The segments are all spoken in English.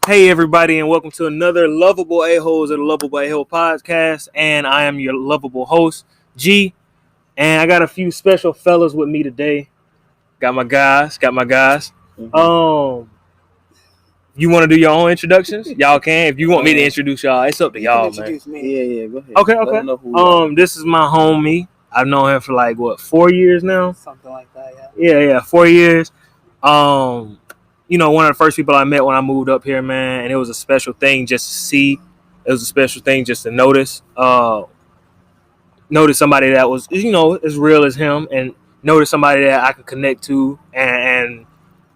Hey everybody, and welcome to another Loveable A-Holes of the Loveable A-Hole podcast. And I am your lovable host, G. And I got a few special fellas with me today. Got my guys. You want to do your own introductions? Y'all can. If you want me to introduce y'all, it's up to y'all, man. Me. Yeah, go ahead. Okay. This is my homie. I've known him for 4 years now. Something like that, yeah. Yeah, 4 years. One of the first people I met when I moved up here, man, and it was a special thing just to see. It was a special thing just to notice. Notice somebody that was, as real as him, and notice somebody that I can connect to and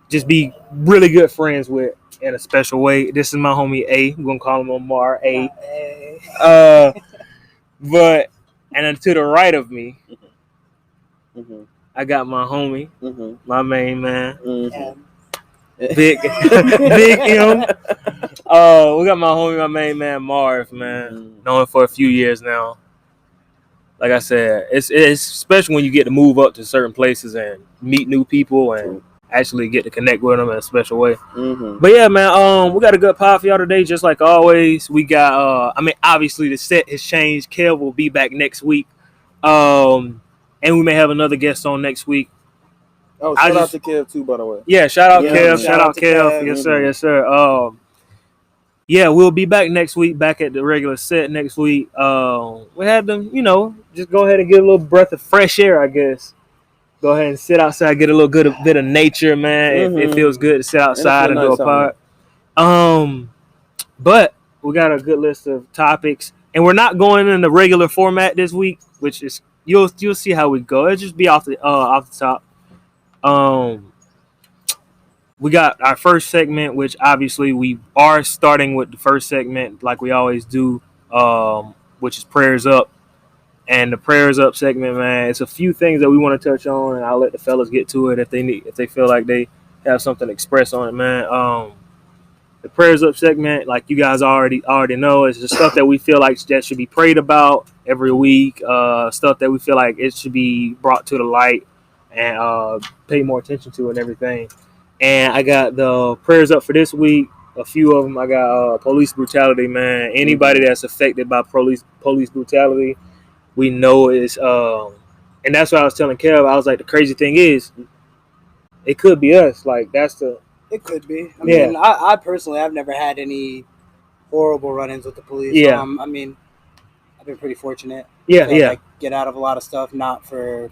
just be really good friends with in a special way. This is my homie A. We're gonna call him Omar A. But and then to the right of me, I got my homie, my main man. Big M. We got my homie, my main man, Marv, man. Known him for a few years now. Like I said, it's special when you get to move up to certain places and meet new people and actually get to connect with them in a special way. But yeah, man, we got a good pod for y'all today, just like always. We got, obviously the set has changed. Kev will be back next week. And we may have another guest on next week. Oh, shout out to Kev too, by the way. Yeah, shout out Kev. Shout out Kev. Yes, sir. Yeah, we'll be back next week, back at the regular set next week. We had them, just go ahead and get a little breath of fresh air, I guess. Go ahead and sit outside, get a little good bit of nature, man. It feels good to sit outside and do a pod. But we got a good list of topics, and we're not going in the regular format this week, which is you'll see how we go. It'll just be off the top. We got our first segment, which obviously we are starting with the first segment like we always do, which is Prayers Up. And the Prayers Up segment, man, it's a few things that we want to touch on, and I'll let the fellas get to it if they feel like they have something to express on it, man. The Prayers Up segment, like you guys already know, is the stuff that we feel like that should be prayed about every week, stuff that we feel like it should be brought to the light and pay more attention to and everything. And I got the prayers up for this week. A few of them. I got police brutality, man. Anybody that's affected by police brutality, we know is. And that's what I was telling Kev. I was like, the crazy thing is, it could be us. Like It could be. I mean, I personally, I've never had any horrible run-ins with the police. Yeah. I've been pretty fortunate. Yeah. Like, get out of a lot of stuff, not for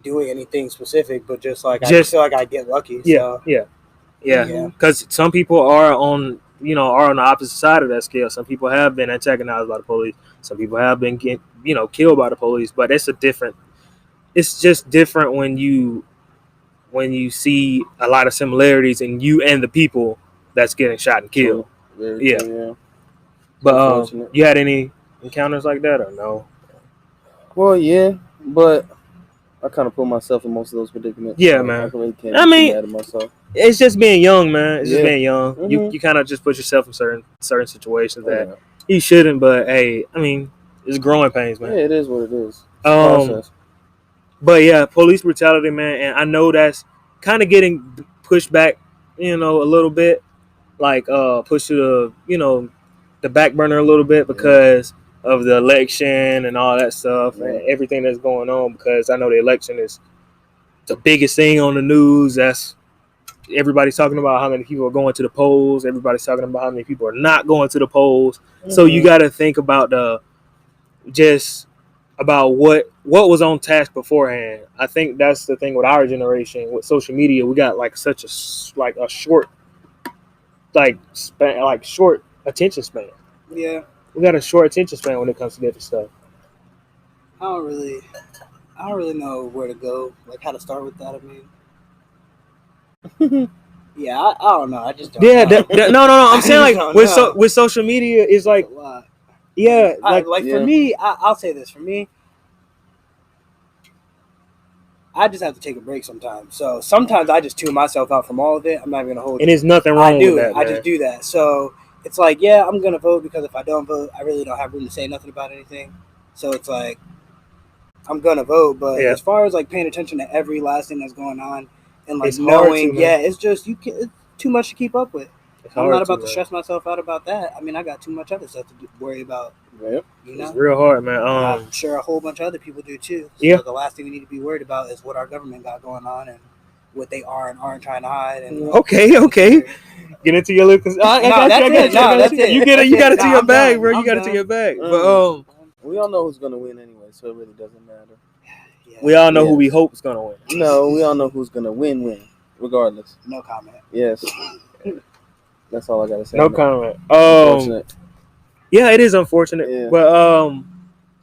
doing anything specific, but just I just feel like I get lucky. Yeah. Because some people are on the opposite side of that scale. Some people have been antagonized by the police. Some people have been killed by the police. But it's just different when you see a lot of similarities in you and the people that's getting shot and killed. Yeah. But you had any encounters like that or no? Well, yeah, but I kind of put myself in most of those predicaments. Yeah, man. I really can't get mad at myself. It's just being young, man. It's just being young. Mm-hmm. You kind of just put yourself in certain situations that you shouldn't. But hey, it's growing pains, man. Yeah, it is what it is. Process. But yeah, police brutality, man, and I know that's kind of getting pushed back, a little bit, like pushed to the back burner a little bit because of the election and all that stuff and everything that's going on, because I know the election is the biggest thing on the news. That's everybody's talking about how many people are going to the polls. Everybody's talking about how many people are not going to the polls. So you got to think about what was on task beforehand. I think that's the thing with our generation with social media. We got such a short short attention span. Yeah. We got a short attention span when it comes to different stuff. I don't really know where to go, how to start with that. Yeah, I don't know. I just don't know. No. I'm saying with social media is a lot. Yeah, for me, I'll say this. For me, I just have to take a break sometimes. So sometimes I just tune myself out from all of it. I'm not even gonna hold. And there's nothing wrong with that. I just do that. So it's I'm gonna vote, because if I don't vote, I really don't have room to say nothing about anything. So it's I'm gonna vote, but as far as paying attention to every last thing that's going on and knowing, it's just it's too much to keep up with. I'm not about to stress myself out about that. I mean, I got too much other stuff to worry about. Yep. You know, it's real hard, man. I'm sure a whole bunch of other people do too. So yeah. The last thing we need to be worried about is what our government got going on and what they are and aren't trying to hide. And okay. Get into your little. That's it. You got it to your bag, bro. You got it to your bag. But we all know who's gonna win anyway, so it really doesn't matter. Yeah. We all know who we hope is gonna win. No, we all know who's gonna win, regardless. No comment. Yes. That's all I gotta say. No comment. Unfortunate. Yeah, it is unfortunate, but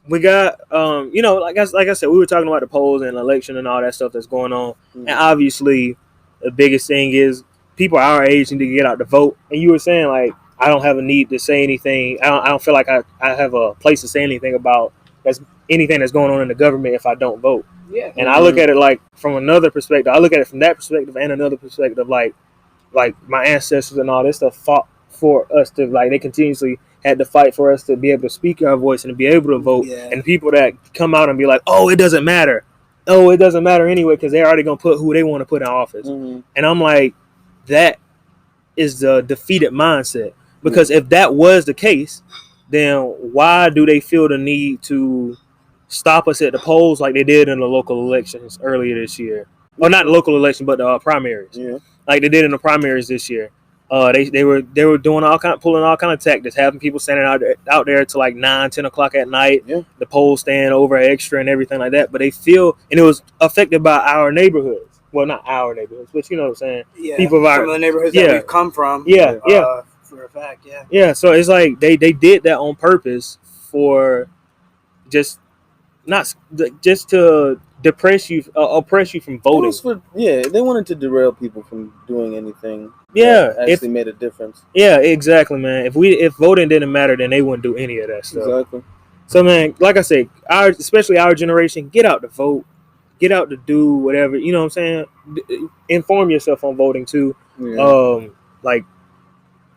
we got like I said, we were talking about the polls and election and all that stuff that's going on, and obviously the biggest thing is people our age need to get out to vote. And you were saying like I don't have a need to say anything. I don't feel like I have a place to say anything about anything that's going on in the government if I don't vote. Yeah. And I look at it like from another perspective. I look at it from that perspective and another perspective, like my ancestors and all this stuff fought for us to, like, they continuously had to fight for us to be able to speak our voice and to be able to vote. Yeah. And people that come out and be like, oh, it doesn't matter. Oh, it doesn't matter anyway because they're already going to put who they want to put in office. And I'm like, that is the defeated mindset. Because if that was the case, then why do they feel the need to stop us at the polls like they did in the local elections earlier this year? Or not the local election, but the primaries. Yeah. Like they did in the primaries this year. They were doing pulling all kind of tactics, having people standing out there to like 9-10 o'clock at night. Yeah. The polls stand over extra and everything like that. But they feel, and it was affected by our neighborhoods. Well, not our neighborhoods, but you know what I'm saying. Yeah. People some of the neighborhoods that we've come from. Yeah. For a fact. Yeah. Yeah. So it's like they did that on purpose for just to oppress you from voting. They wanted to derail people from doing anything. Yeah, actually made a difference. Yeah, exactly, man. If voting didn't matter, then they wouldn't do any of that stuff. Exactly. So, man, like I said, especially our generation, get out to vote, get out to do whatever. You know what I'm saying? Inform yourself on voting too. Yeah. Like,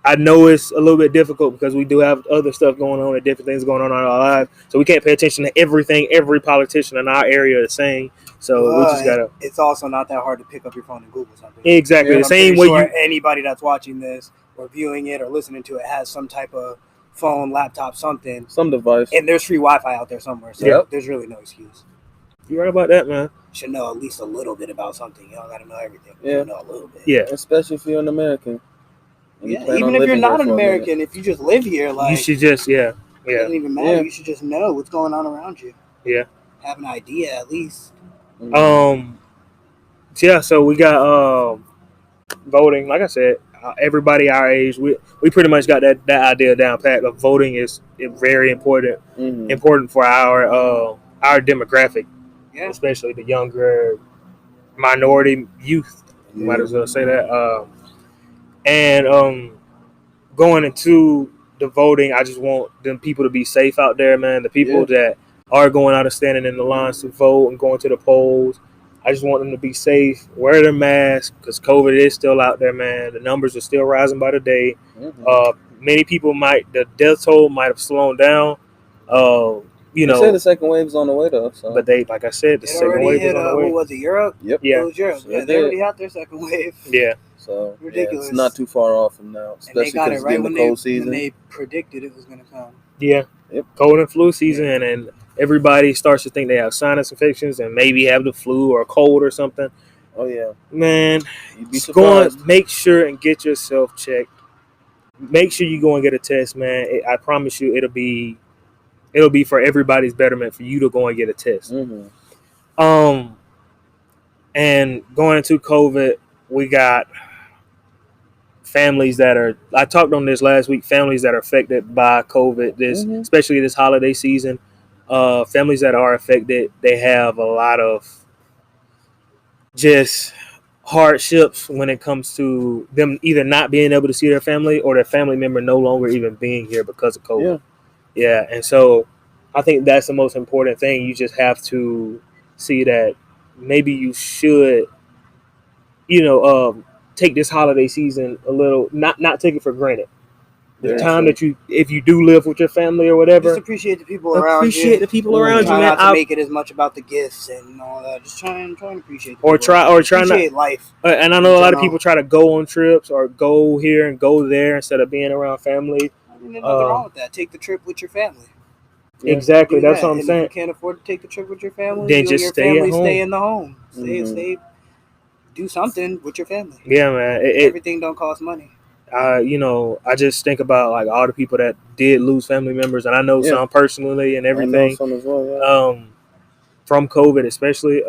I know it's a little bit difficult because we do have other stuff going on and different things going on in our lives. So we can't pay attention to everything every politician in our area is saying. So we just gotta. It's also not that hard to pick up your phone and Google something. Exactly. The same way anybody that's watching this or viewing it or listening to it has some type of phone, laptop, something. Some device. And there's free Wi-Fi out there somewhere. So there's really no excuse. You're right about that, man. You should know at least a little bit about something. You don't got to know everything. Yeah. You should know a little bit. Yeah. Especially if you're an American. Yeah, even if you're not an American, if you just live here, like you should just it doesn't even matter. You should just know what's going on around you. Yeah, have an idea at least. So we got voting. Like I said, everybody our age, we pretty much got that idea down pat. Of voting is very important, important for our demographic, especially the younger minority youth. You might as well say that. And going into the voting, I just want them people to be safe out there, man. The people that are going out and standing in the lines to vote and going to the polls, I just want them to be safe, wear their mask, because COVID is still out there, man. The numbers are still rising by the day. Many people the death toll might have slowed down. They say the second wave's on the way though. So. But like I said, the second wave is on the way. What was it, Europe? Yep. Yeah. It was Europe. So they already had their second wave. Yeah. So ridiculous. It's not too far off from now, especially because it's getting the cold season. When they predicted it was going to come. Yeah. Yep. Cold and flu season, and everybody starts to think they have sinus infections and maybe have the flu or a cold or something. Oh yeah, man. You'd be surprised. Go on, make sure and get yourself checked. Make sure you go and get a test, man. I promise you, it'll be for everybody's betterment for you to go and get a test. And going into COVID, we got families that are, I talked on this last week, families that are affected by COVID, especially this holiday season. Families that are affected, they have a lot of just hardships when it comes to them either not being able to see their family or their family member no longer even being here because of COVID. Yeah. And so I think that's the most important thing. You just have to see that maybe you should, take this holiday season a little, not take it for granted. The time that if you do live with your family or whatever, just appreciate the people around you. Appreciate the people around you, try man. Not to make it as much about the gifts and all that. Just try and appreciate. Or try appreciate not life. And I know a lot of people try to go on trips or go here and go there instead of being around family. There's nothing wrong with that. Take the trip with your family. Yeah. Exactly, that's what I'm saying. If you can't afford to take the trip with your family, then just stay at home. Stay in the home. Stay. Do something with your family. Yeah, man. Everything don't cost money. I just think about like all the people that did lose family members, and I know some personally and everything. I know some as well. Yeah. From COVID, especially.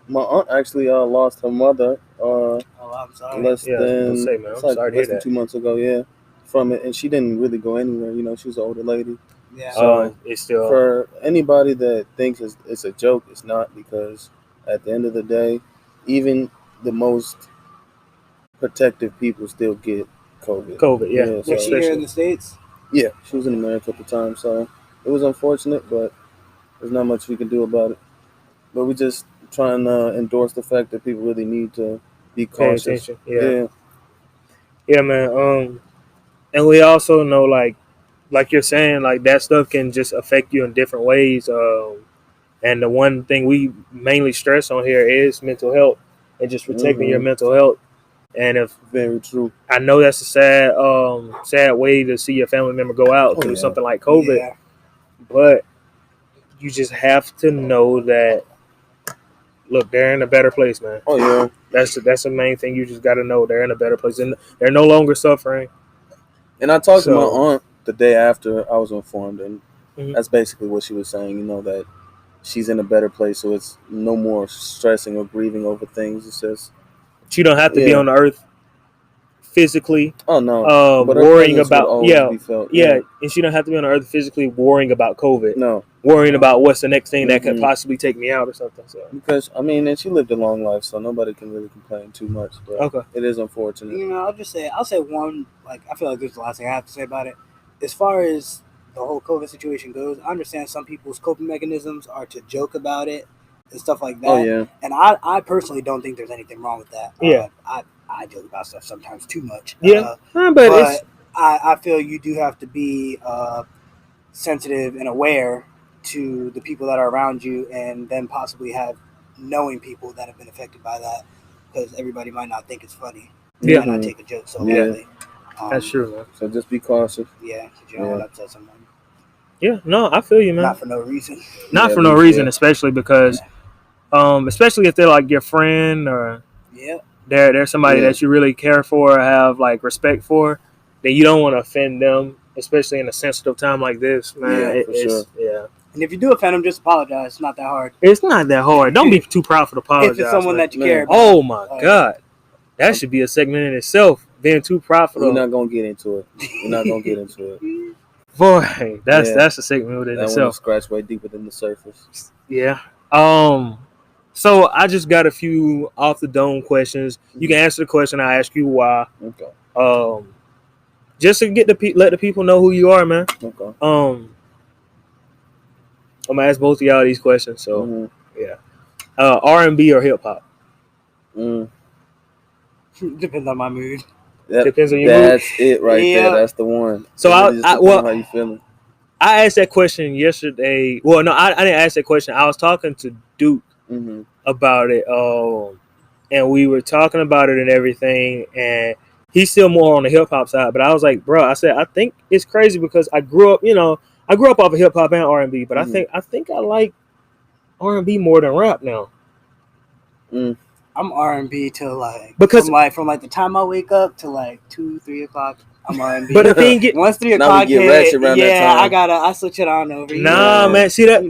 My aunt actually lost her mother. I'm sorry. Less than 2 months ago. Yeah, from it, and she didn't really go anywhere. She was an older lady. Yeah. So it's still for anybody that thinks it's a joke, it's not, because at the end of the day, even the most protective people still get COVID. Yeah. Was she here in the States? Yeah, she was in America at the time, so it was unfortunate, but there's not much we can do about it. But we just try and endorse the fact that people really need to be cautious. Yeah, man. And we also know, like you're saying, like that stuff can just affect you in different ways. And the one thing we mainly stress on here is mental health and just protecting your mental health. And very true, I know that's a sad way to see your family member go out through something like COVID, but you just have to know that. Look, they're in a better place, man. Oh yeah, that's the main thing. You just got to know they're in a better place, and they're no longer suffering. And I talked to my aunt the day after I was informed, and that's basically what she was saying. That she's in a better place, so it's no more stressing or grieving over things. It's just she don't have to be on the earth physically. Oh no, but worrying about and she don't have to be on the earth physically worrying about COVID. No, worrying about what's the next thing that could possibly take me out or something. So because and she lived a long life, so nobody can really complain too much. But it is unfortunate. I'll say one. Like, I feel like this is the last thing I have to say about it. As far as the whole COVID situation goes, I understand some people's coping mechanisms are to joke about it and stuff like that. Oh yeah, and I personally don't think there's anything wrong with that. Yeah, I joke about stuff sometimes too much. Yeah, but I feel you do have to be sensitive and aware to the people that are around you, and then possibly have knowing people that have been affected by that, because everybody might not think it's funny. They might not take a joke so badly. That's true, man. So just be cautious. Yeah, because you don't want to upset somebody. Yeah, no, I feel you, man. Not for no reason. Not for no reason, especially because, especially if they're like your friend or they're somebody that you really care for or have like respect for, then you don't want to offend them, especially in a sensitive time like this, man. And if you do offend them, just apologize. It's not that hard. It's not that hard. Don't be too proud to apologize. If it's someone that you care about. Oh my God, that should be a segment in itself. Being too profitable. We're not gonna get into it. Boy, that's a segment within itself. One scratch way deeper than the surface. Yeah. So I just got a few off the dome questions. You can answer the question. I ask you why. Okay. Just to let the people know who you are, man. Okay. I'm gonna ask both of y'all these questions. So R&B or hip hop? Depends on my mood. Depends on your mood. That's it right there. That's the one. So how you feeling? I asked that question yesterday. Well, no, I didn't ask that question. I was talking to Duke about it. And we were talking about it and everything. And he's still more on the hip hop side. But I was like, bro, I think it's crazy because I grew up off of hip hop and R&B. But I think I like R&B more than rap now. I'm R&B till from the time I wake up to 2-3 o'clock. I'm R&B. But the thing once 3 o'clock hit, I switch it on over. Man, see that?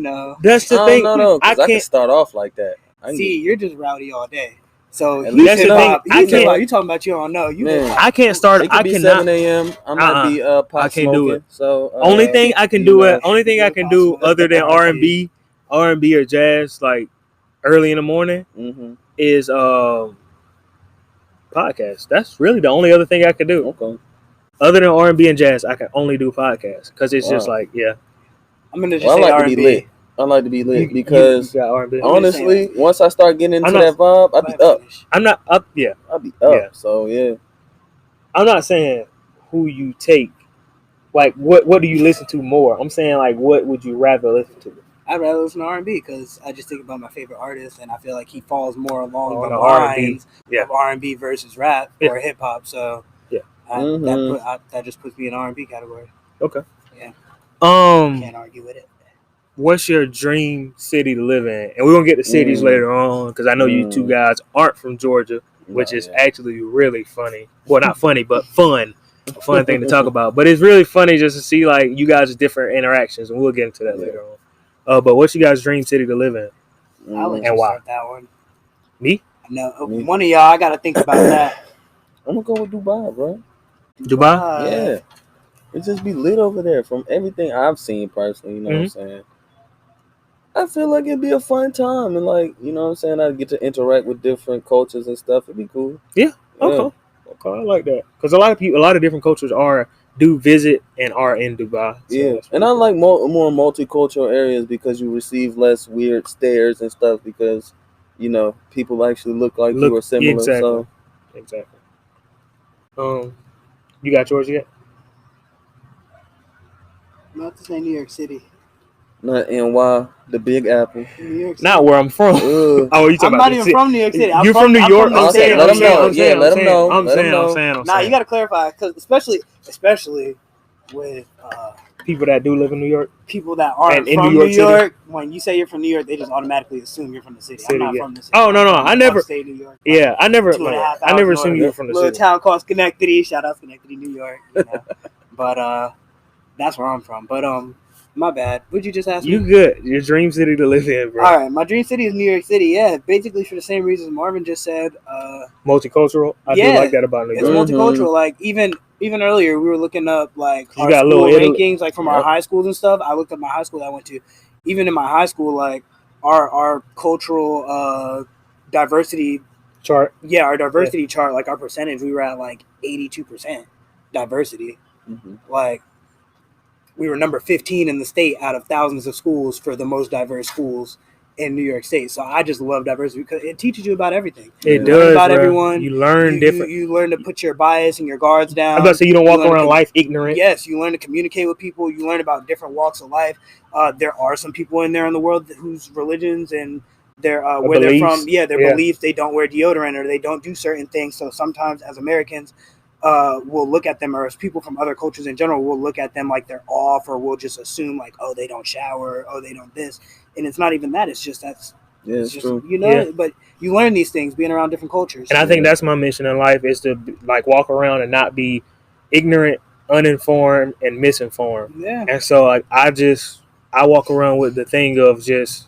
That's the thing. No, I can't start off like that. You're just rowdy all day. So that's the thing. You talking about you don't know. I can't start. It could be 7 a.m. I might be pot I can't smoking, do it. So only thing I can do other than R&B or jazz, like early in the morning, is podcast. That's really the only other thing I can do. Okay. Other than R&B and jazz, I can only do podcasts because it's just like I'm gonna just say R&B. I like to be lit because R&B. Honestly, once I start getting into that vibe, I'll be up. I'm not up. Yeah, I'll be up. Yeah. So I'm not saying who you take Like, what do you listen to more? I'm saying, like, what would you rather listen to? I'd rather listen to R&B because I just think about my favorite artist, and I feel like he falls more along the R&B. lines of R&B versus rap or hip hop. So that just puts me in R&B category. Okay. Yeah. Can't argue with it. What's your dream city to live in? And we're gonna get to cities later on because I know you two guys aren't from Georgia, which is actually really funny. Well, not funny, but fun. A fun thing to talk about. But it's really funny just to see like you guys' different interactions, and we'll get into that later on. But what's your guys' dream city to live in? I'll let you start that one. Me? No, one of y'all. I gotta think about that. I'm gonna go with Dubai, bro. Dubai? Yeah. It just be lit over there from everything I've seen personally, you know what I'm saying? I feel like it'd be a fun time and like, you know what I'm saying, I'd get to interact with different cultures and stuff. It'd be cool. Yeah. Okay, I like that. Because a lot of different cultures do visit and are in Dubai. So and I like more multicultural areas because you receive less weird stares and stuff because, you know, people actually look like you or similar. Exactly. You got yours yet? Not to say New York City. Not NY, the Big Apple. New York City. Not where I'm from. You talking I'm not even from New York City. You're from New York? I'm saying, let them know. Yeah, let them know. Nah, you got to clarify, because especially with people that do live in New York. People that aren't from New York, when you say you're from New York, they just automatically assume you're from the city. I'm not from the city. Oh, no. I never. New York, I never assumed you were from the city. Little town called Schenectady. Shout out Schenectady, New York. You know? But that's where I'm from. But my bad. What'd you just ask me? You good. Your dream city to live in, bro. All right. My dream city is New York City. Yeah. Basically for the same reasons Marvin just said. Multicultural? I do like that about New York. It's multicultural. Like, even earlier, we were looking up, like, our got school rankings, like, from our high schools and stuff. I looked up my high school that I went to. Even in my high school, like, our cultural diversity chart. Yeah, our diversity chart, like, our percentage, we were at, like, 82% diversity. Like, we were number 15 in the state out of thousands of schools for the most diverse schools in New York State. So I just love diversity because it teaches you about everything. It does, learn about everyone. You learn different. You learn to put your bias and your guards down. I'm about to say you don't walk around life ignorant. Yes, you learn to communicate with people. You learn about different walks of life. There are some people in there in the world whose religions and their where they're from, beliefs, they don't wear deodorant or they don't do certain things. So sometimes as Americans, we'll look at them, or as people from other cultures in general, we'll look at them like they're off, or we'll just assume like, oh, they don't shower, oh, they don't this, and it's not even that. It's just it's true. You know, but you learn these things being around different cultures. And I think that's my mission in life is to like walk around and not be ignorant, uninformed, and misinformed. Yeah. And so like I walk around with the thing of just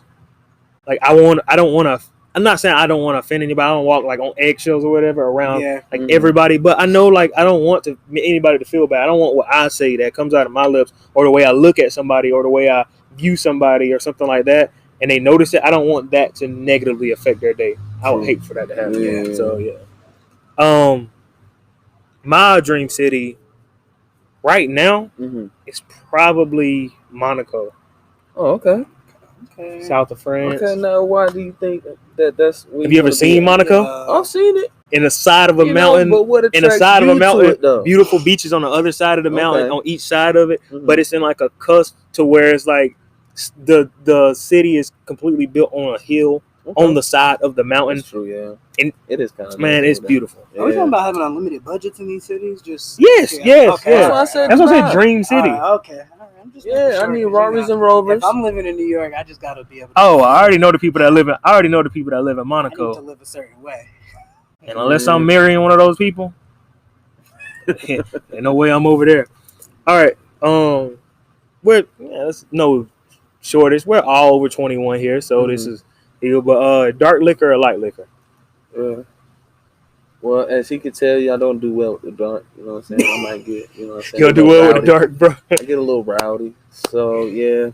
like I'm not saying I don't want to offend anybody. I don't walk like on eggshells or whatever around everybody. But I know like I don't want anybody to feel bad. I don't want what I say that comes out of my lips or the way I look at somebody or the way I view somebody or something like that, and they notice it. I don't want that to negatively affect their day. I would hate for that to happen. Yeah. So my dream city right now is probably Monaco. Oh, okay. South of France. Okay, now why do you think that's? Have you ever seen Monaco? I've seen it. In the side of a mountain. But what in the side of a mountain, it, beautiful beaches on the other side of the mountain, on each side of it. But it's in like a cusp to where it's like the city is completely built on a hill on the side of the mountain. That's true, yeah. And it is kind of it's beautiful. Are we talking about having unlimited budgets in these cities? Yes. That's what I said. That's what I said. Dream city. Okay. I need Rarries and Rovers. If I'm living in New York, I just gotta be able to. Oh, I already know the people that live in Monaco. I need to live a certain way. And unless I'm marrying one of those people, ain't no way I'm over there. All right. Let's no shortest. We're all over 21 here, so this is but dark liquor or light liquor? Well, as he could tell you, I don't do well with the dark. You know what I'm saying? I might get, you know what I'm saying? You don't do well with the dark, bro. I get a little rowdy. So, yeah.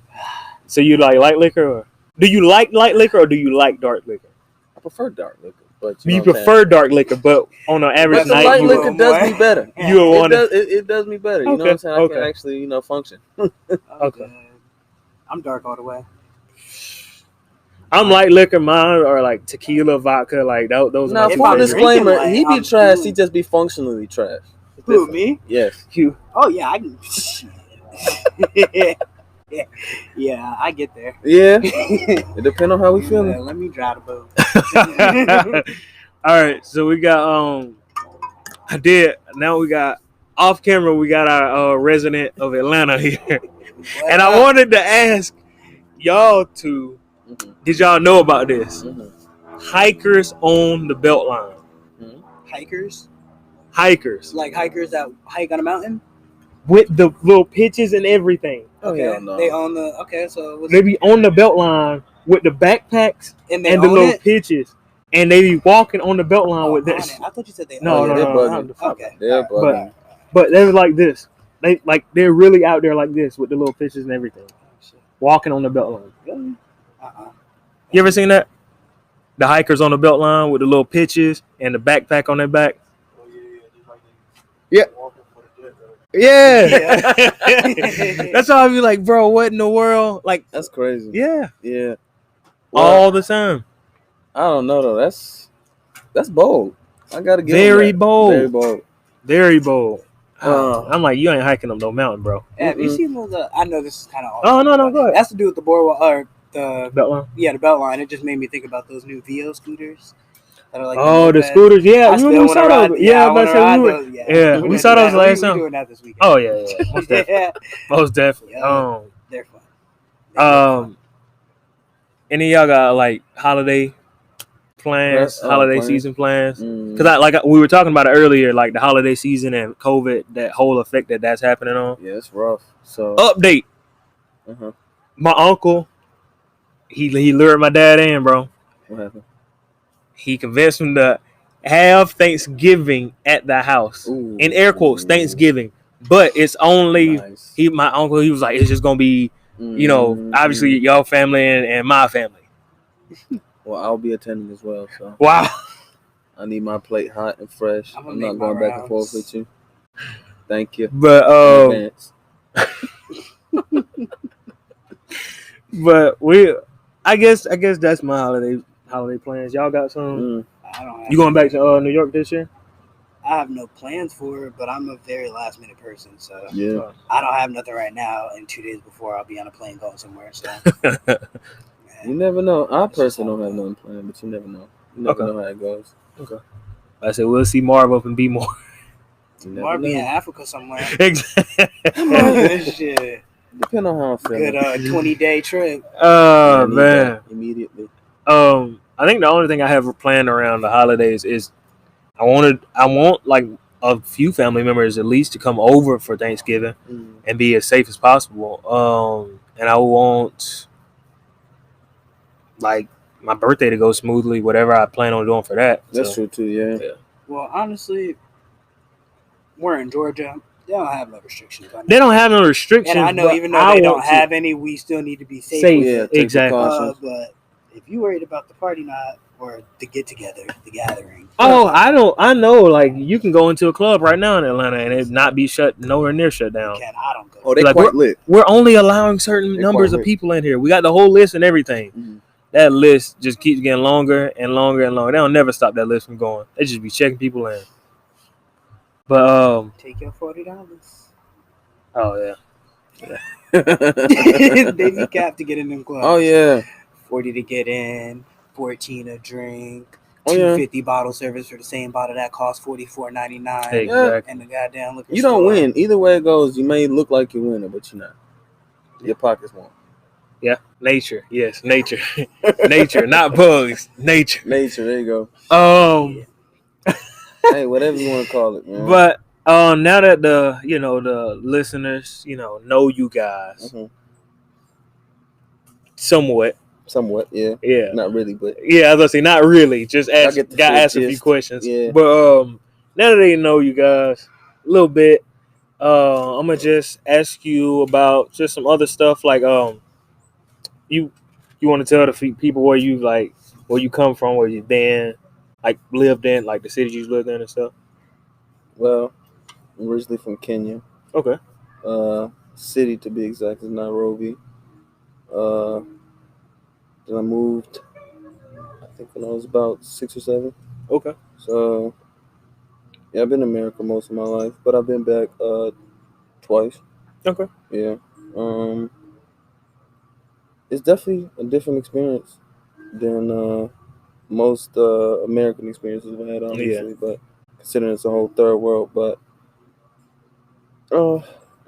So you like light liquor? Or do you like light liquor or do you like dark liquor? I prefer dark liquor. But you prefer dark liquor, but on an average night, light liquor does me better. It does me better. You know what I'm saying? I can actually, function. Okay. I'm dark all the way. I'm light liquor, mine, or like tequila, vodka, like those. Now, full disclaimer, he be trash. He just be functionally trash. Who, me? Yes. You. Oh yeah, I can. Yeah, I get there. Yeah, it depends on how we feeling. Let me drive the boat. All right, so we got now we got off camera. We got our resident of Atlanta here, and I wanted to ask y'all to. Mm-hmm. Did y'all know about this? Mm-hmm. Hikers on the Beltline. Mm-hmm. Hikers, like hikers that hike on a mountain with the little pitches and everything. Okay, no. They own the. Okay, so they be on the Beltline with the backpacks and the little pitches. And they be walking on the Beltline with this. I thought you said they. No. Okay, but they're like this. They're really out there like this with the little pitches and everything, walking on the Beltline. Really? You ever seen that? The hikers on the Beltline with the little pitches and the backpack on their back. Yeah. Yeah. That's how I be like, bro. What in the world? Like, that's crazy. Yeah. Yeah. Well, all the time. I don't know though. That's bold. I gotta give very that. bold. Very bold. Very bold. I'm like, you ain't hiking up no mountain, bro. Have you seen those? I know this is kind of. Oh no, go ahead. It has to do with the boardwalk or the Beltline. Yeah, the Beltline. It just made me think about those new VO scooters. That are like the scooters. Yeah, we saw those. Yeah, we saw those last time. Doing that this weekend. Oh yeah. Most definitely. Most definitely. They're fun. Any of y'all got like holiday plans, holiday season plans? Because we were talking about it earlier, like the holiday season and COVID, that whole effect that's happening on. Yeah, it's rough. So update. My uncle, he lured my dad in, bro. What happened? He convinced him to have Thanksgiving at the house. Ooh. In air quotes, Thanksgiving. But it's only my uncle. He was like, it's just gonna be, obviously y'all family and my family. Well, I'll be attending as well. So wow, I need my plate hot and fresh. I'm not going back and forth with you. Thank you. But but I guess that's my holiday plans. Y'all got some? I don't have. You going back to New York this year? I have no plans for it, but I'm a very last minute person, so yeah. I don't have nothing right now. And 2 days before, I'll be on a plane going somewhere. So you never know. I personally don't have nothing planned, but you never know. You never know how it goes. Okay. I said we'll see Marv up and be more. Marv be in Africa somewhere. Exactly. Shit. Depending on how I'm feeling. Good 20-day trip. Man. Immediately. I think the only thing I have planned around the holidays is I want like a few family members at least to come over for Thanksgiving and be as safe as possible. And I want like my birthday to go smoothly, whatever I plan on doing for that. That's true too, yeah. Well, honestly, we're in Georgia. They don't have no restrictions. They don't have no restrictions. And I know even though they don't have any, we still need to be safe. Yeah, exactly. But if you worried about the party night or the get-together, the gathering. Oh, I know. Like, you can go into a club right now in Atlanta and it not be nowhere near shut down. I don't go. Oh, they quite lit. We're only allowing certain numbers of people in here. We got the whole list and everything. Mm-hmm. That list just keeps getting longer and longer and longer. They don't never stop that list from going. They just be checking people in. But take your $40. Oh yeah. They be capped to get in them clubs. Oh yeah. 40 to get in, 14 a drink, $2.50 bottle service for the same bottle that costs $44.99. Exactly. And the goddamn liquor you store. don't win. Either way it goes, you may look like you're winning, but you're not. Your pockets won't. Yeah, nature. Yes, nature. Nature, not bugs. Nature. Nature, there you go. Hey, whatever you want to call it, man. But now that the listeners, know you guys somewhat, yeah. Yeah. Not really, but yeah, I was gonna say not really. Just ask a few questions. Yeah. But now that they know you guys a little bit, I'm gonna just ask you about just some other stuff like you want to tell the people where you come from, where you've been, like lived in, like the cities you lived in and stuff. Well, I'm originally from Kenya. Okay. City to be exact is Nairobi. Then I moved, I think when I was about 6 or 7. Okay. So, yeah, I've been in America most of my life, but I've been back twice. Okay. Yeah. It's definitely a different experience than most American experiences I've had, obviously. Yeah. But considering it's a whole third world, but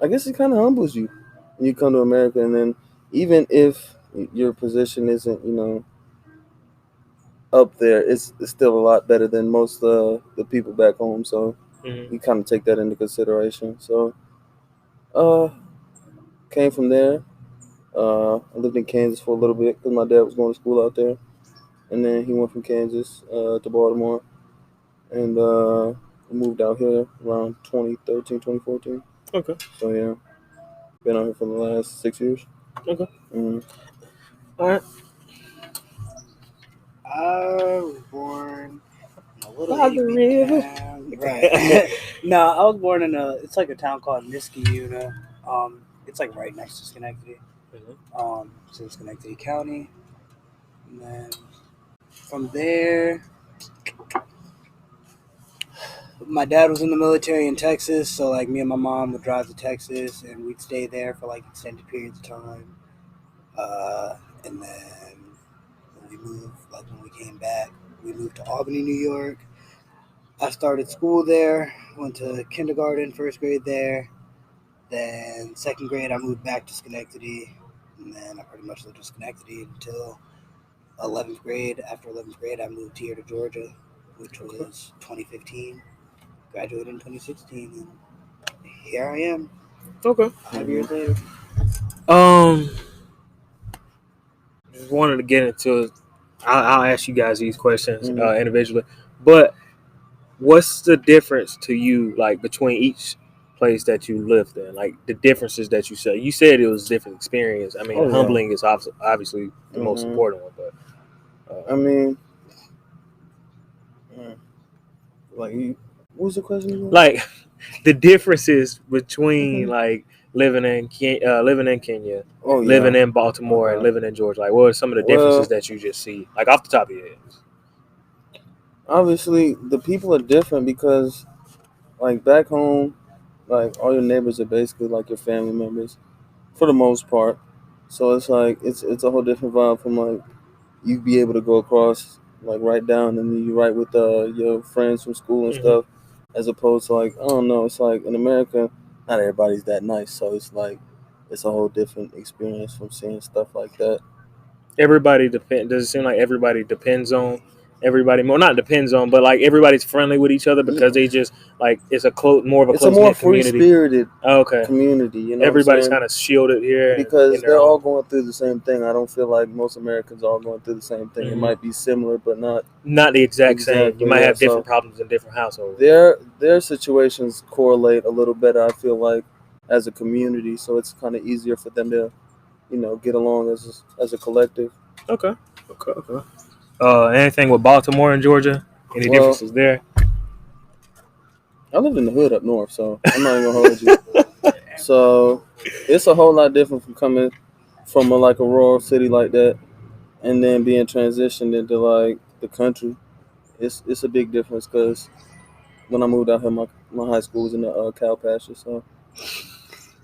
I guess it kind of humbles you when you come to America, and then even if your position isn't, up there, it's still a lot better than most the people back home. So you kind of take that into consideration. So came from there. I lived in Kansas for a little bit because my dad was going to school out there, and then he went from Kansas to Baltimore, and moved out here around 2013, 2014. Okay. So yeah, been out here for the last 6 years. Okay. All right. I was born in a little town. Right. No, I was born in it's like a town called Niskayuna. It's like right next to Schenectady. So Schenectady County. And then from there, my dad was in the military in Texas, so like me and my mom would drive to Texas and we'd stay there for like extended periods of time. And then when we came back, we moved to Albany, New York. I started school there, went to kindergarten, first grade there. Then second grade, I moved back to Schenectady. And then I pretty much lived in Schenectady until 11th grade. After 11th grade, I moved here to Georgia, which was 2015. Graduated in 2016, and here I am. Okay. 5 years later. Just wanted to get into. I'll ask you guys these questions individually, but what's the difference to you, like between each place that you lived in, like the differences that you said? You said it was a different experience. I mean, humbling is obviously the most important one, but I mean, like, what was the question again? Like the differences between like living in Kenya, living in Baltimore, and living in Georgia. Like, what are some of the differences that you just see, like off the top of your head? Obviously, the people are different because, like, back home, like all your neighbors are basically like your family members, for the most part. So it's like it's a whole different vibe from like you be able to go across like right down and then you right with your friends from school and stuff, as opposed to like I don't know. It's like in America, not everybody's that nice, so it's like it's a whole different experience from seeing stuff like that. Everybody depend. Does it seem like everybody depends on everybody? Well, not depends on, but like everybody's friendly with each other because they just like it's a more of a close knit community. Free spirited community. You know, everybody's kind of shielded here because they're all going through the same thing. I don't feel like most Americans are all going through the same thing. It might be similar, but not the exact same. You might have different problems in different households. Their situations correlate a little better, I feel like, as a community. So it's kind of easier for them to, get along as a collective. Okay. Anything with Baltimore and Georgia? Any differences there? I lived in the hood up north, so I'm not even gonna hold you. So it's a whole lot different from coming from a rural city like that, and then being transitioned into like the country. It's a big difference because when I moved out here, my high school was in the cow pasture, so.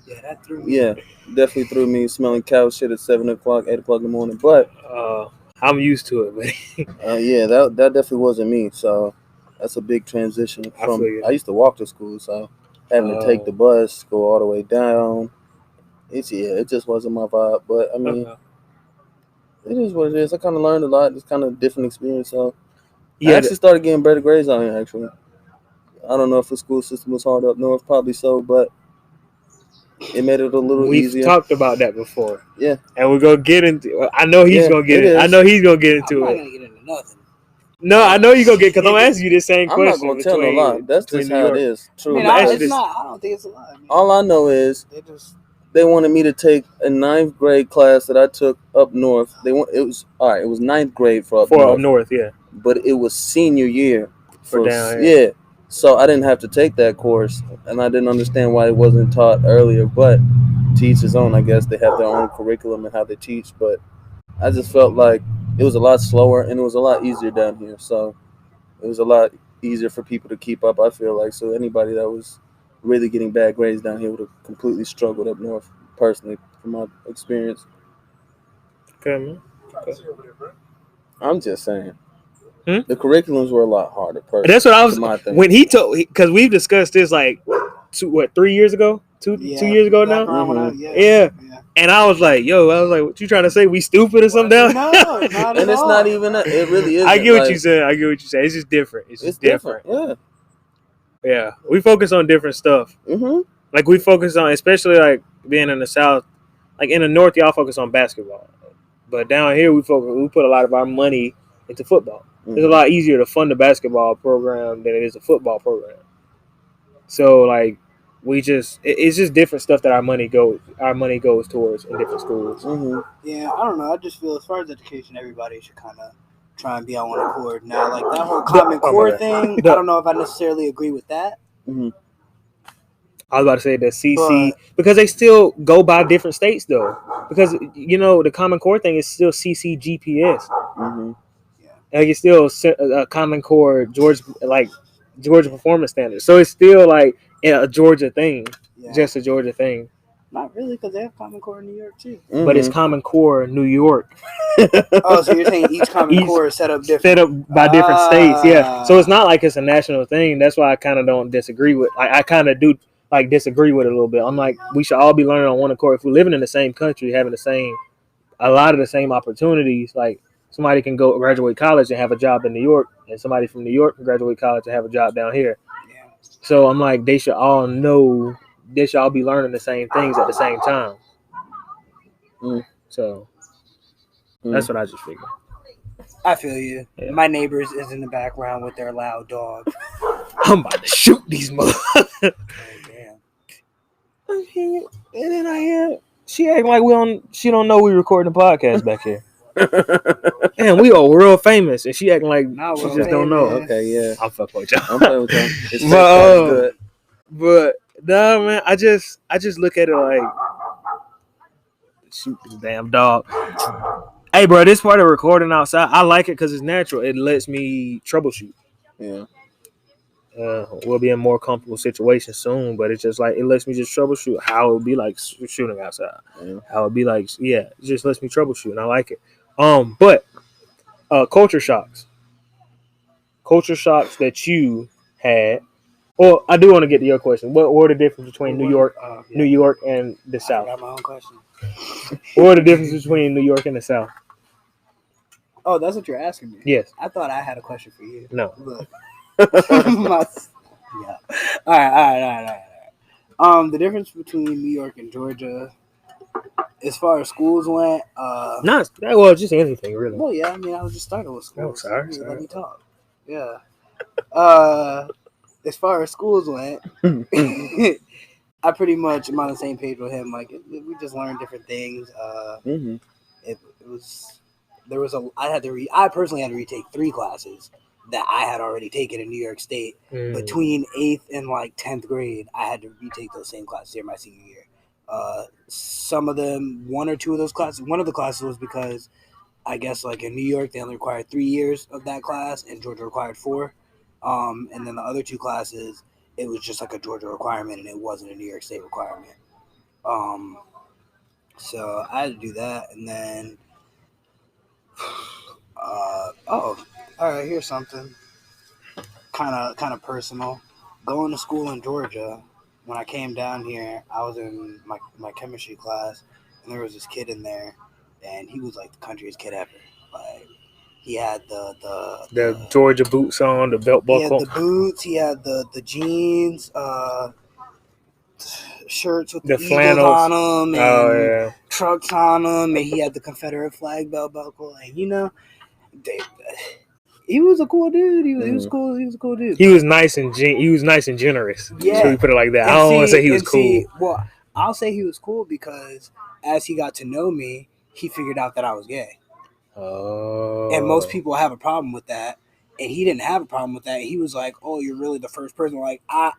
Yeah, that threw me. Yeah, definitely threw me smelling cow shit at 7 o'clock, 8 o'clock in the morning. But I'm used to it, man. Yeah, that definitely wasn't me. So that's a big transition from. I used to walk to school, so having to take the bus, go all the way down. It just wasn't my vibe. But I mean, it is what it is. I kind of learned a lot. It's kind of a different experience. So I actually started getting better grades out here. Actually, I don't know if the school system was hard up north, probably so, but. It made it a little easier. We've talked about that before. Yeah. And we're going to get into I know he's going to get it. I know he's going to get into it. I'm not going to get into nothing. No, I know you're going to get because I'm asking you the same question. I'm not going to tell no lie. That's just how it is. True. I don't think it's a lie. All I know is they wanted me to take a 9th grade class that I took up north. It was 9th grade for up north. Yeah. But it was senior year for down here. Yeah. So I didn't have to take that course, and I didn't understand why it wasn't taught earlier. But to each his own, I guess they have their own curriculum and how they teach. But I just felt like it was a lot slower and it was a lot easier down here. So it was a lot easier for people to keep up, I feel like. So anybody that was really getting bad grades down here would have completely struggled up north, personally, from my experience. Okay, man. Okay. I'm just saying. Hmm? The curriculums were a lot harder. Personally, that's what I was when he told, because we've discussed this like 3 years ago, two years ago now. Yeah. And I was like, what you trying to say? We stupid or something? No, not at all. And it's not even. It really is. I get what you said. It's just different. It's just different. Yeah. We focus on different stuff. Mm-hmm. Like we focus on, especially like being in the South. Like in the North, y'all focus on basketball, but down here we put a lot of our money into football. Mm-hmm. It's a lot easier to fund a basketball program than it is a football program. So like it's just different stuff that our money goes towards in different schools. Mm-hmm. Yeah, I don't know. I just feel as far as education, everybody should kind of try and be on one accord. Now, like that whole Common Core thing, I don't know if I necessarily agree with that. Mm-hmm. I was about to say the CC, because they still go by different states though. Because the Common Core thing is still CC GPS. Mm-hmm. Yeah. Like it's still a Common Core Georgia performance standard. So it's still like a Georgia thing, just a Georgia thing. Not really, because they have Common Core in New York too. Mm-hmm. But it's Common Core New York. Oh, so you're saying each Common Core is set up different? Set up by different states, yeah. So it's not like it's a national thing. That's why I kind of don't disagree with. I kind of do like disagree with it a little bit. I'm like, we should all be learning on one accord. If we're living in the same country, having a lot of the same opportunities, like somebody can go graduate college and have a job in New York, and somebody from New York can graduate college and have a job down here. Yeah. So I'm like, they should all know. They should all be learning the same things at the same time. So that's what I just figured. I feel you. Yeah. My neighbors is in the background with their loud dog. I'm about to shoot these motherfuckers. Oh, damn. And then I hear she acting like she don't know we recording the podcast back here. And we are real famous, and she acting like she just don't know. Okay, yeah. I'm fucking with y'all. I'm playing with y'all. It's good. But nah, man, I just look at it like shoot this damn dog. Hey, bro, this part of recording outside, I like it because it's natural. It lets me troubleshoot. Yeah. We'll be in more comfortable situations soon, but it's just like it lets me just troubleshoot how it would be like shooting outside. Yeah. How it would be like, it just lets me troubleshoot, and I like it. But culture shocks that you had. Well, I do want to get to your question. What were the difference between New York and the South? I got my own question. What are the differences between New York and the South? Oh, that's what you're asking me? Yes. I thought I had a question for you. No. Look. Yeah. All right. The difference between New York and Georgia, as far as schools went, just anything really. Well, yeah. I mean, I was just starting with schools. Oh, sorry. Let me talk. Yeah. As far as schools went, I pretty much am on the same page with him. Like we just learned different things. I personally had to retake 3 classes that I had already taken in New York State. Between 8th and like 10th grade, I had to retake those same classes here my senior year. Some of them, 1 or 2 of those classes. One of the classes was because I guess like in New York they only required 3 years of that class, and Georgia required 4. And then the other 2 classes, it was just like a Georgia requirement, and it wasn't a New York State requirement. So I had to do that, and then all right, here's something kind of personal. Going to school in Georgia, when I came down here, I was in my chemistry class, and there was this kid in there, and he was like the countryest kid ever. Like he had the Georgia boots on, the belt buckle. He had the boots. He had the jeans, shirts with the flannels on them, and trucks on them, and he had the Confederate flag belt buckle, and he was a cool dude. He was cool. He was a cool dude. He was nice and generous. Yeah. So we put it like that. I don't want to say he was cool. Well, I'll say he was cool because as he got to know me, he figured out that I was gay. Oh. And most people have a problem with that, and he didn't have a problem with that. He was like, "Oh, you're really the first person." Like I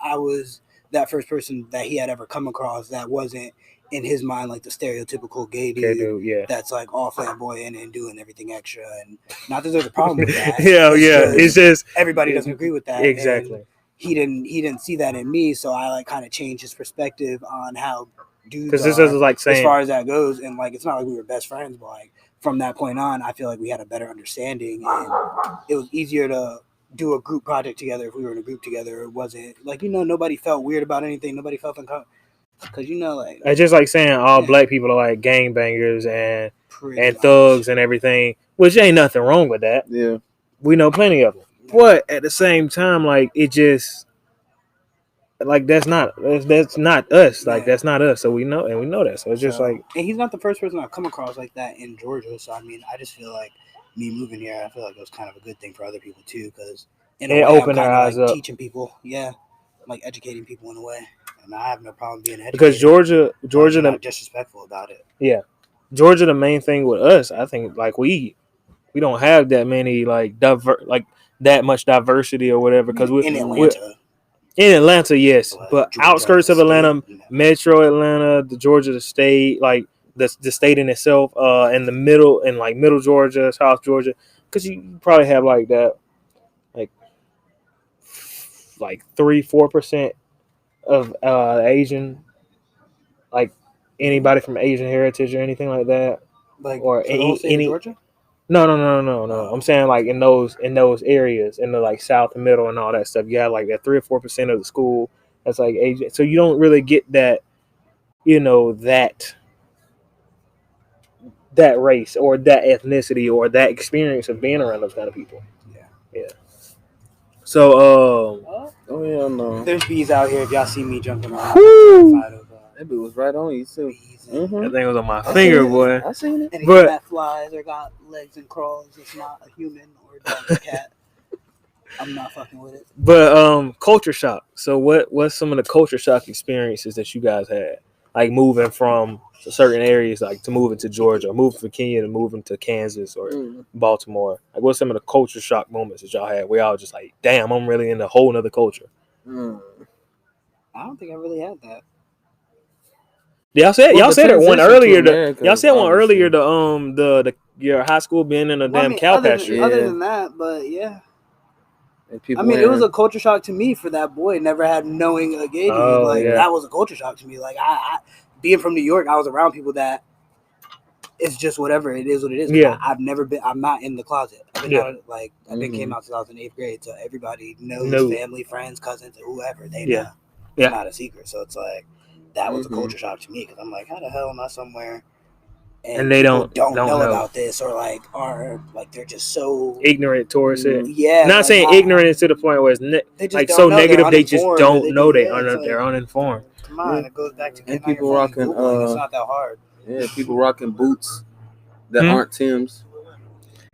was that first person that he had ever come across that wasn't in his mind like the stereotypical gay dude, that's like all flamboyant and doing everything extra. And not that there's a problem with that. It's just everybody doesn't agree with that. Exactly. And he didn't see that in me, so I like kind of changed his perspective on how dudes Because this are, is like saying, as far as that goes. And like, it's not like we were best friends, but like from that point on, I feel like we had a better understanding, and it was easier to do a group project together if we were in a group together. It wasn't like, nobody felt weird about anything. Nobody felt uncomfortable. Because like, it's just like saying all black people are like gangbangers and thugs and everything, which ain't nothing wrong with that. Yeah, we know plenty of them. But at the same time, like it just like that's not us. Like that's not us. So we know that. So it's just like, and he's not the first person I've come across like that in Georgia. So I mean, I just feel like me moving here, I feel like it was kind of a good thing for other people too, because in a way, opened I'm their kind eyes of like up. teaching people, like educating people in a way, and I have no problem being educated. Because Georgia, not disrespectful about it. Yeah, Georgia. The main thing with us, I think, like we don't have that many like that much diversity or whatever. Because in Atlanta. In Atlanta, yes, but Georgia, outskirts of Atlanta, Metro Atlanta, the Georgia the state, like the state in itself, in the middle, in like middle Georgia, South Georgia, because you probably have like that, like 3-4% of Asian, like anybody from Asian heritage or anything like that, like or for the whole state of Georgia. No. I'm saying like in those areas, in the like south and middle and all that stuff, you have like that 3 or 4% of the school that's like Asian. So you don't really get that, that race or that ethnicity or that experience of being around those kind of people. Yeah. So oh yeah, no. There's bees out here. If y'all see me jumping around, that bee was right on you too. Mm-hmm. That thing was on my finger, boy. I seen it. Anything that flies or got legs and crawls, it's not a human or a dog or cat. I'm not fucking with it. But culture shock. So what's some of the culture shock experiences that you guys had? Like moving from certain areas, like to moving to Georgia, or moving from Kenya to moving to Kansas or Baltimore. Like what's some of the culture shock moments that y'all had? We all just like, damn, I'm really in a whole nother culture. I don't think I really had that. Y'all said one earlier. Y'all said one earlier. The your high school being in a damn cow pasture. Other than that, but yeah. I mean, it was a culture shock to me for that boy never had knowing a gay dude. That was a culture shock to me. Like I being from New York, I was around people that it's just whatever. It is what it is. Yeah. I've never been. I'm not in the closet. I've been out, I've been came out since I was in 8th grade, so everybody knows, family, friends, cousins, whoever they know. It's not a secret. So it's like that was a culture shock to me because I'm like, how the hell am I somewhere? And they don't know about this, or are they're just so ignorant towards it. Yeah, not saying ignorant to the point where it's so negative. They just don't know. They're uninformed. Come on, it goes back to and people rocking. It's not that hard. Yeah, people rocking boots that aren't Tim's.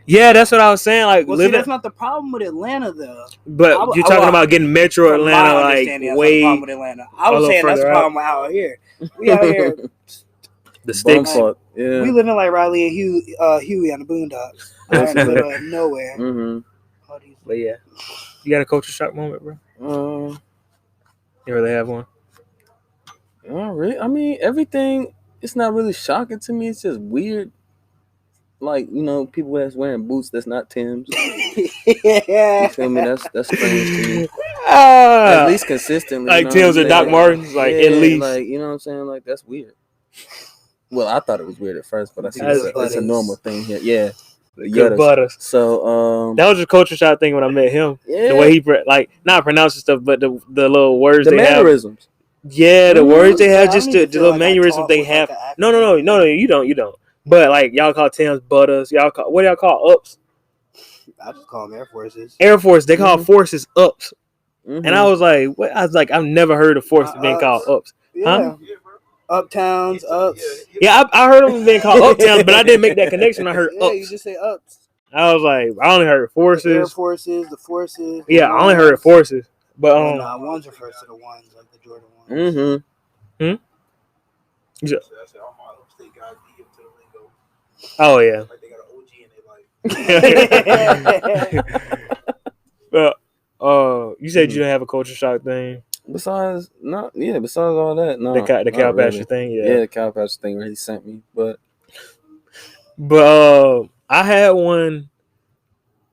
Yeah, that's what I was saying. Like, see, that's not the problem with Atlanta, though. But you're talking about getting Metro Atlanta, like way. Problem with Atlanta. I was saying that's the problem out here. We out here. The sticks. Yeah. We living like Riley and Huey on the boondocks. Right in the middle of nowhere. But yeah, you got a culture shock moment, bro? You really have one? Really? I mean, everything. It's not really shocking to me. It's just weird. Like, people that's wearing boots that's not Tim's. You feel me? That's strange to me. At least consistently. Like Tim's or Doc Martens, at least. Like, you know what I'm saying? Like, that's weird. Well, I thought it was weird at first, but I see it's a normal thing here. Yeah. Good butters. So that was a culture shock thing when I met him. Yeah. The way he not pronouncing stuff, but the little words they mannerisms. Have. Yeah, the words they have, just the little mannerisms they have. No, you don't. But like y'all call Tim's butters. What do y'all call ups? I just call them Air Forces. Air Force. They call forces ups. And I was like, what? I was like, I've never heard of forces being called ups. Yeah. Huh? Uptowns, ups. Yeah, I heard them being called uptowns, but I didn't make that connection. I heard ups. You just say ups. I was like, I only heard forces. The Air Forces, the forces. Yeah, I only heard forces. But ones refers to the ones, like the Jordan ones. Yeah. Oh yeah. Like they got an OG and they like. You said you didn't have a culture shock thing. Besides all that, no. The cow pasture thing, yeah, the cow pasture thing where he sent me, but I had one,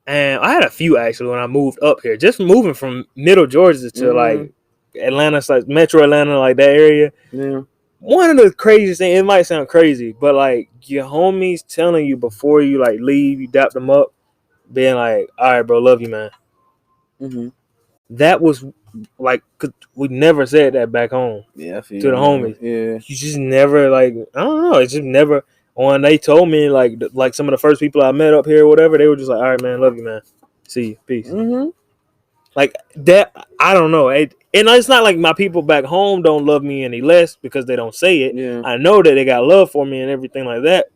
and I had a few actually when I moved up here. Just moving from Middle Georgia to like Atlanta, like Metro Atlanta, like that area. Yeah. one of the craziest things, it might sound crazy, but like your homies telling you before you like leave, you dap them up, being like, all right, bro, love you, man. Mm-hmm. That was like, cause we never said that back home Yeah, I feel to the homies. Yeah. You just never like, I don't know. It's just never. When they told me like some of the first people I met up here or whatever, they were just like, all right, man, love you, man. See you, peace. Mm-hmm. Like that, I don't know. And it's not like my people back home don't love me any less because they don't say it. Yeah. I know that they got love for me and everything like that.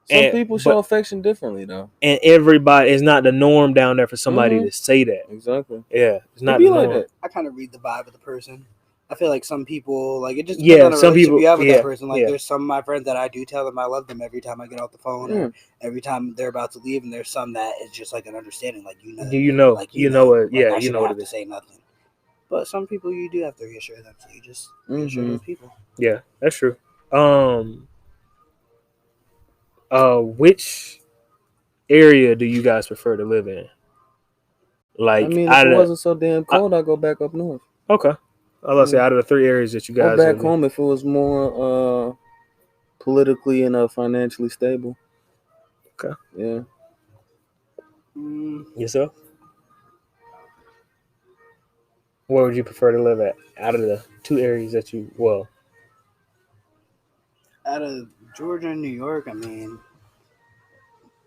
Some people show affection differently, though. And everybody, it's not the norm down there for somebody to say that. Exactly. Yeah, it's not the norm. Like that. I kind of read the vibe of the person. I feel like some people, like, it just depends on the relationship you have with that person. Like, there's some of my friends that I do tell them I love them every time I get off the phone or every time they're about to leave, and there's some that is just like an understanding, like, you know what it is. To say nothing. But some people you do have to reassure them, so you just reassure those people. Yeah, that's true. Which area do you guys prefer to live in? Like, I mean, if it wasn't so damn cold, I'd go back up north. Okay. I was gonna say, out of the 3 areas that you guys or back home, if it was more politically and financially stable. Okay. Yeah. Yourself? Where would you prefer to live at out of the 2 areas that you out of Georgia and New York? I mean,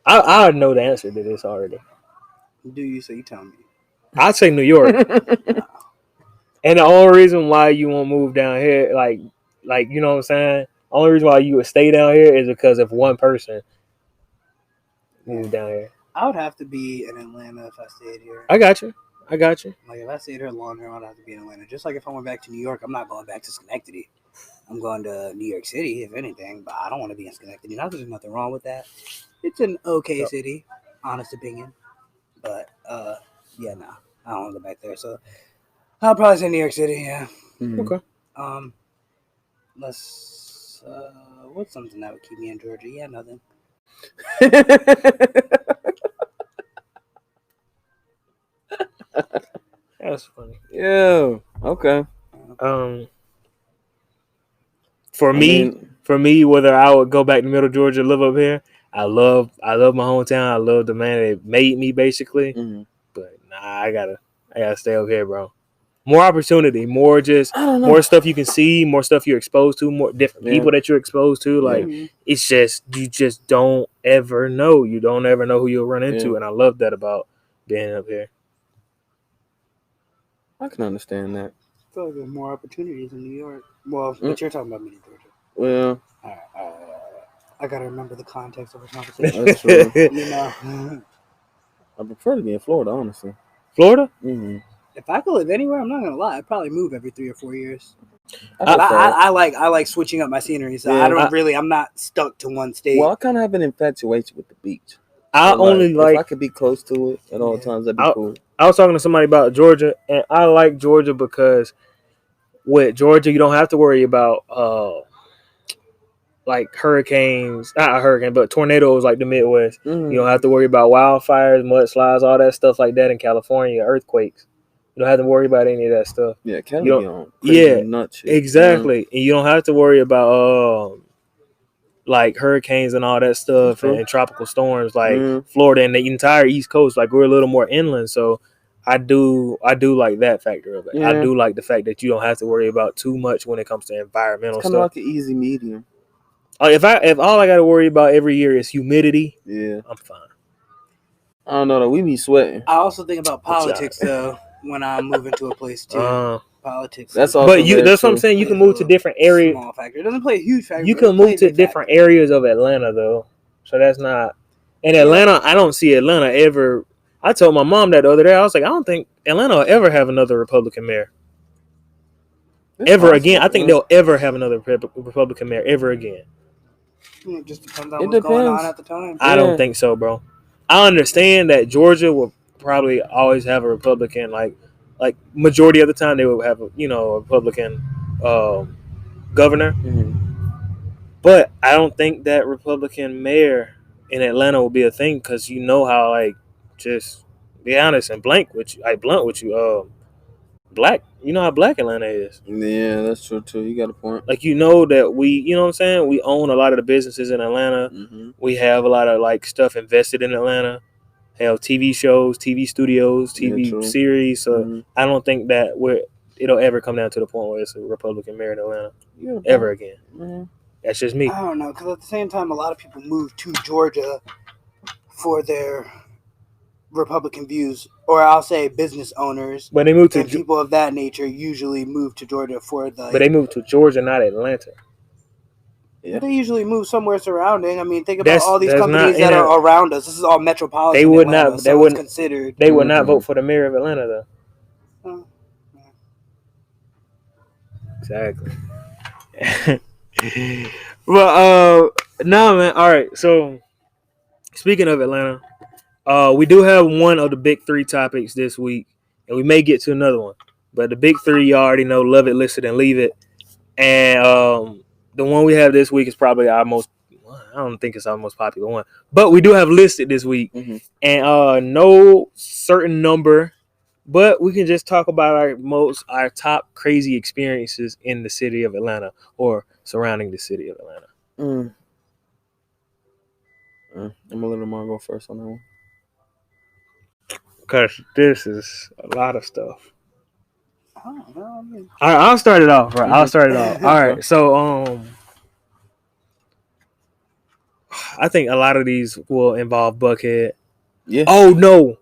I know the answer to this already. Do you? So you tell me. I'd say New York. And the only reason why you won't move down here, like you know what I'm saying? Only reason why you would stay down here is because if one person moved down here. I would have to be in Atlanta if I stayed here. I got you. Like, if I stayed here long term, I'd have to be in Atlanta. Just like if I went back to New York, I'm not going back to Schenectady. I'm going to New York City, if anything, but I don't want to be in Schenectady. Not that there's nothing wrong with that. It's an okay city, honest opinion. But, I don't want to go back there. So, I'll probably say New York City, yeah. Mm-hmm. Okay. What's something that would keep me in Georgia? Yeah, nothing. That's funny. Yeah. Okay. For me, whether I would go back to Middle Georgia, live up here, I love my hometown. I love the man that made me, basically. Mm-hmm. But I gotta stay up here, bro. More opportunity, more stuff you can see, more stuff you're exposed to, more different people that you're exposed to. Like, it's just, you just don't ever know. You don't ever know who you'll run into, and I love that about being up here. I can understand that. I feel like there's more opportunities in New York. Well, but you're talking about Middle Georgia. Well, I gotta remember the context of the conversation. That's true. I prefer to be in Florida, honestly. Florida? Mm-hmm. If I could live anywhere, I'm not gonna lie, I'd probably move every 3 or 4 years. I like switching up my scenery, so I'm not stuck to one state. Well, I kind of have an infatuation with the beach. If I could be close to it at all times, that'd be cool. I was talking to somebody about Georgia, and I like Georgia because with Georgia, you don't have to worry about like hurricanes, not a hurricane, but tornadoes like the Midwest. Mm-hmm. You don't have to worry about wildfires, mudslides, all that stuff like that in California, earthquakes. You don't have to worry about any of that stuff. Yeah, California, nuts shit. Exactly. And you don't have to worry about like hurricanes and all that stuff and tropical storms like Florida and the entire East Coast. Like, we're a little more inland, so I do like that factor of it. Yeah. I do like the fact that you don't have to worry about too much when it comes to environmental stuff. Kind of like an easy medium. If all I got to worry about every year is humidity, I'm fine. I don't know though. We be sweating. I also think about politics though when I'm moving to a place too. Politics. That's also that's what I'm saying. You can move to different areas. Small factor. It doesn't play a huge factor. You can move to different areas of Atlanta though, so that's not. In Atlanta, I don't see Atlanta ever. I told my mom that the other day. I was like, I don't think Atlanta will ever have another Republican mayor. Again. I think they'll ever have another Republican mayor ever again. It just depends on what's going on at the time. I don't think so, bro. I understand that Georgia will probably always have a Republican, like majority of the time they will have a Republican governor. Mm-hmm. But I don't think that Republican mayor in Atlanta will be a thing because you know how, like, just be honest and blunt with you, black. You know how black Atlanta is. Yeah, that's true too. You got a point. Like, you know that we, you know what I'm saying? We own a lot of the businesses in Atlanta. Mm-hmm. We have a lot of like stuff invested in Atlanta. Have TV shows, TV studios, TV series. So I don't think that it'll ever come down to the point where it's a Republican mayor in Atlanta ever again. Mm-hmm. That's just me. I don't know, because at the same time, a lot of people move to Georgia for their Republican views, or I'll say business owners. But they move to people of that nature usually move to Georgia for the. But they move to Georgia, not Atlanta. Yeah. They usually move somewhere surrounding. I mean, think about all these companies that are around us. This is all metropolitan. They would Atlanta, not. They would considered. They would not vote for the mayor of Atlanta, though. Exactly. Well, no, man. All right. So, speaking of Atlanta, we do have one of the big three topics this week, and we may get to another one. But the big three, you already know: love it, list it, and leave it. And the one we have this week is probably our most. I don't think it's our most popular one, but we do have listed this week, and no certain number, but we can just talk about our top crazy experiences in the city of Atlanta or surrounding the city of Atlanta. I'm gonna let Lamar go first on that one, because this is a lot of stuff. All right, I'll start it off. Right, I'll start it off. All right, so I think a lot of these will involve Buckhead. Yeah. Oh no,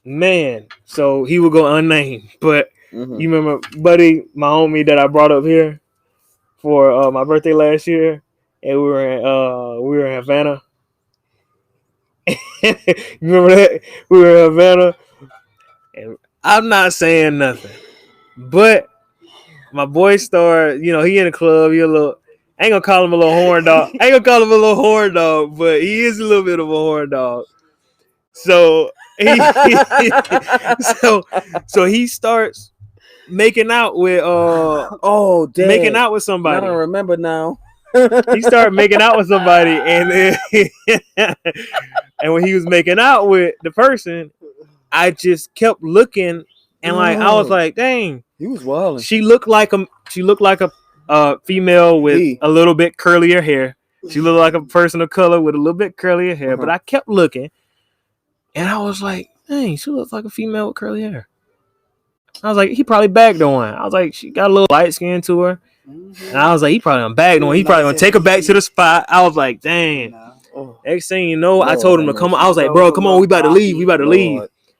man. So he will go unnamed, but you remember, buddy, my homie that I brought up here for my birthday last year, and we were in Havana. You remember that? We were in Havana, and I'm not saying nothing, but my boy started, he in the club, I ain't gonna call him a little horn dog. But he is a little bit of a horn dog. So he starts making out with making out with somebody. I don't remember now. He started making out with somebody, and and when he was making out with the person, I just kept looking, and I was like, dang, he was wild. She looked like a female with a little bit curlier hair. She looked like a person of color with a little bit curlier hair. But I kept looking, and I was like, dang, she looks like a female with curly hair. I was like, he probably bagged on one. I was like, she got a little light skin to her. And I was like, he probably done bagged on one. He probably gonna take her back to the spot. I was like, dang. Next thing you know, I told him to come on. I was like, bro, come on, we about to leave.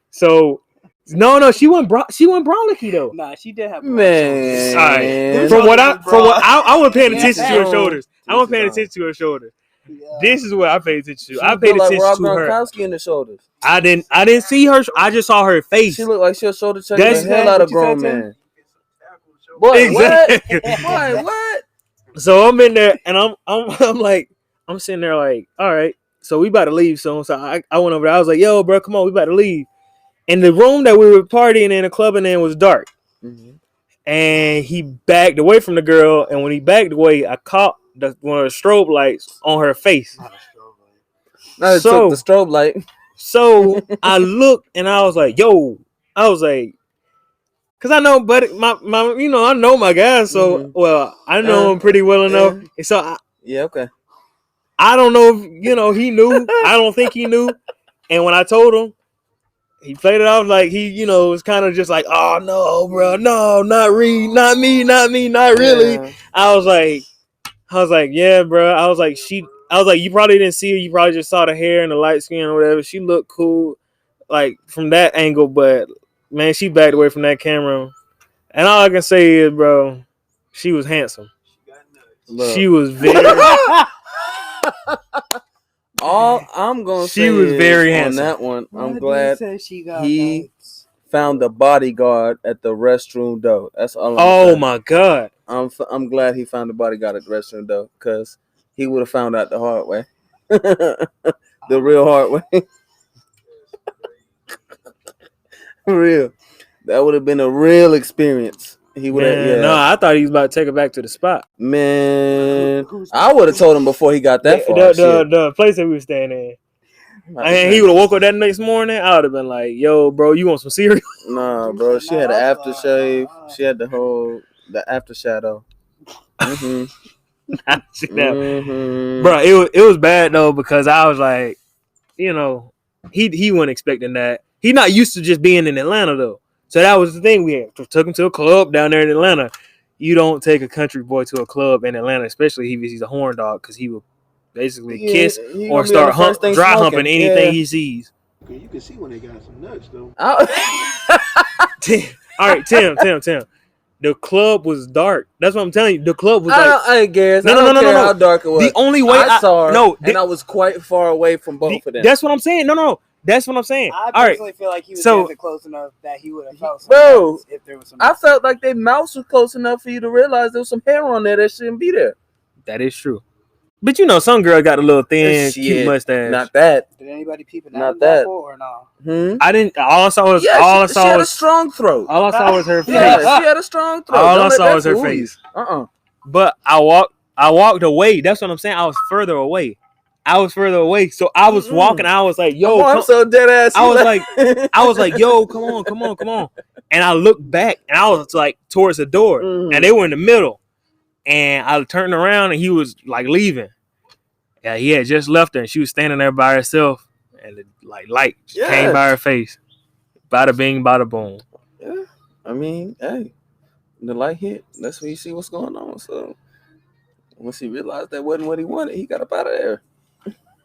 So no, she wasn't brolicky though. Nah, she did have man. All right. From what I wasn't paying attention to her shoulders. I wasn't paying attention to her shoulders. Yeah. This is what I paid attention to. I paid attention like to her. Gronkowski in the shoulders. I didn't see her. I just saw her face. She looked like she'll shoulder check the hell out of grown man. Boy, exactly. What? So I'm in there, and I'm sitting there like, all right. So we about to leave soon. So I went over there. I was like, yo, bro, come on, we about to leave. And the room that we were partying in and clubbing in was dark. And he backed away from the girl. And when he backed away, I caught one of the strobe lights on her face. No, so the strobe light. So I looked and I was like, yo. I was like, because I know, but I know my guy. So, well, I know him pretty well enough. And so, okay. I don't know if, he knew. I don't think he knew. And when I told him, he played it off like he, was kind of just like, oh, no, bro. No, not me, not really. Yeah. I was like, yeah, bro. I was like, you probably didn't see her. You probably just saw the hair and the light skin or whatever. She looked cool, like, from that angle. But, man, she backed away from that camera. And all I can say is, bro, she was handsome. She was very... All I'm gonna say she was very handsome. On that one, I'm glad he found the bodyguard at the restroom door. That's all. Oh my god! I'm glad he found the bodyguard at the restroom door because he would have found out the hard way, the real hard way. Real. That would have been a real experience. He would have. Yeah. No, I thought he was about to take her back to the spot. Man, I would have told him before he got that far. The place that we were staying in. And he would have woke up that next morning. I would have been like, "Yo, bro, you want some cereal?" Nah, bro. She had an aftershave. She had the after shadow. Mm-hmm. Bro, it was bad though because I was like, you know, he wasn't expecting that. He not used to just being in Atlanta though. So that was the thing. We took him to a club down there in Atlanta. You don't take a country boy to a club in Atlanta, especially if he's a horn dog, because he will basically kiss or start dry humping anything he sees. You can see when they got some nuts though. All right, Tim. The club was dark. That's what I'm telling you. The club was I guess. No. How dark it was. The only way I saw her, and I was quite far away from both of them. That's what I'm saying. No. That's what I'm saying. I personally feel like he was definitely close enough that he would have felt some bro, if there was some. I felt like their mouths was close enough for you to realize there was some hair on there that shouldn't be there. That is true. But you know, some girl got a little thin, cute mustache. Not that. Did anybody peep it? Not that. Or no? I didn't. All I saw was. She had a strong throat. All I saw was her face. Yeah, she had a strong throat. All I saw was her face. But I walked away. That's what I'm saying. I was further away. So I was walking. I was like, "Yo, I'm so dead ass." I was like, "Yo, come on!" And I looked back, and I was like towards the door, and they were in the middle. And I turned around, and he was like leaving. Yeah, he had just left her, and she was standing there by herself, and the light came by her face. Bada bing, bada boom. Yeah, I mean, hey, the light hit. That's when you see what's going on. So once he realized that wasn't what he wanted, he got up out of there.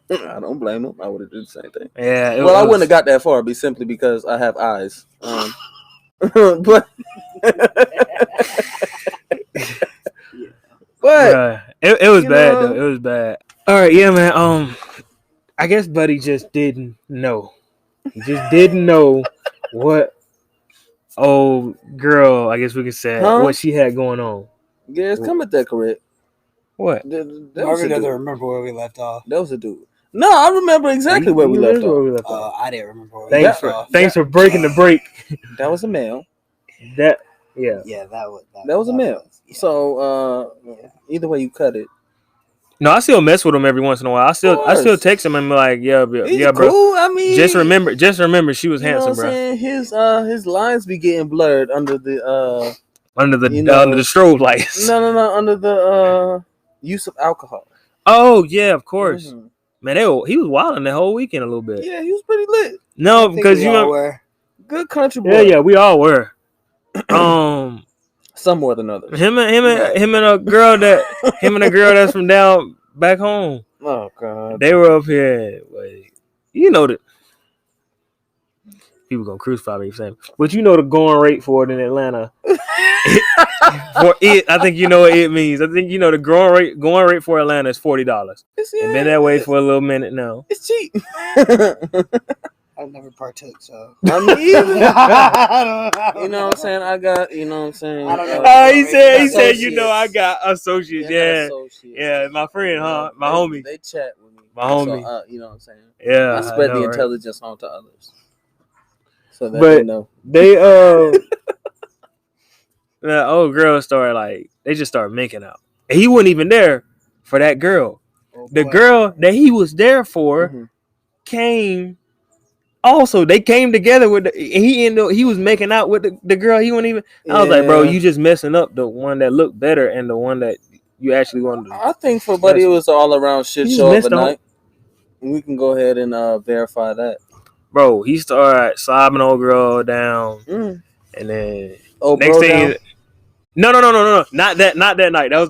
I don't blame him. I would have did the same thing. Yeah. I wouldn't have got that far, simply because I have eyes. But it was bad though. It was bad. All right, yeah, man. I guess Buddy just didn't know. He just didn't know what old girl, I guess we could say, what she had going on. Yes, come at that correct. What? Marvin doesn't remember where we left off. That was a dude. No, I remember exactly where we left off. I didn't remember where we left off. Thanks for breaking the break. That was a male. Yeah, that was a male. So either way you cut it. No, I still mess with him every once in a while. I still text him and be like, yeah, bro. Cool. I mean, just remember, she was handsome, bro. His lines be getting blurred under the under the strobe lights. No, under the use of alcohol. Oh yeah, of course. Mm-hmm. Man, he was wilding the whole weekend a little bit. Yeah, he was pretty lit. No, because you know, good country boy. Yeah, we all were. Some more than others. Him and a girl that's from down back home. Oh God, they were up here. You know that people gonna crucify me for saying, but you know the going rate for it in Atlanta. For it, I think you know what it means. I think you know the going rate for Atlanta is $40. It's been that way for a little minute now. It's cheap. I never partook, so I mean, you know what I'm saying. I got, you know what I'm saying. I don't know. He said, you know, I got associates. Yeah, my friend, my homie. They chat with me. My homie. So, you know what I'm saying. Yeah, I spread the intelligence on to others. So that but they know. They the old girl started they just started making out. And he wasn't even there for that girl. The girl that he was there for came. Also, they came together with he was making out with the girl. He wasn't even. I was like, bro, you just messing up the one that looked better and the one that you actually wanted to. I think for Buddy it was all around shit show of the night. We can go ahead and verify that. Bro, he started sobbing old girl down, and then next thing. No, not that night. That was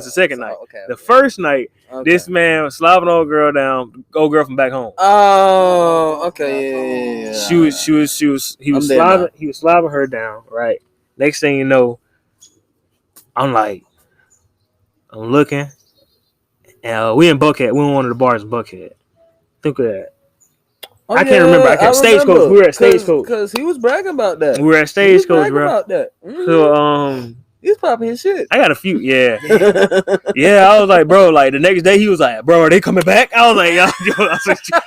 the second night. Okay, the first night, this man was slobbing old girl down, old girl from back home. Oh, okay, yeah. He was slobbing her down, right? Next thing you know, I'm looking, and we in Buckhead. We in one of the bars in Buckhead. Think of that. I can't remember. I can't. Stagecoach. We were at Stagecoach because he was bragging about that. We were at Stagecoach, bro. About that. So he's popping his shit. I got a few. Yeah. Yeah. I was like, bro. The next day he was like, bro, are they coming back? I was like,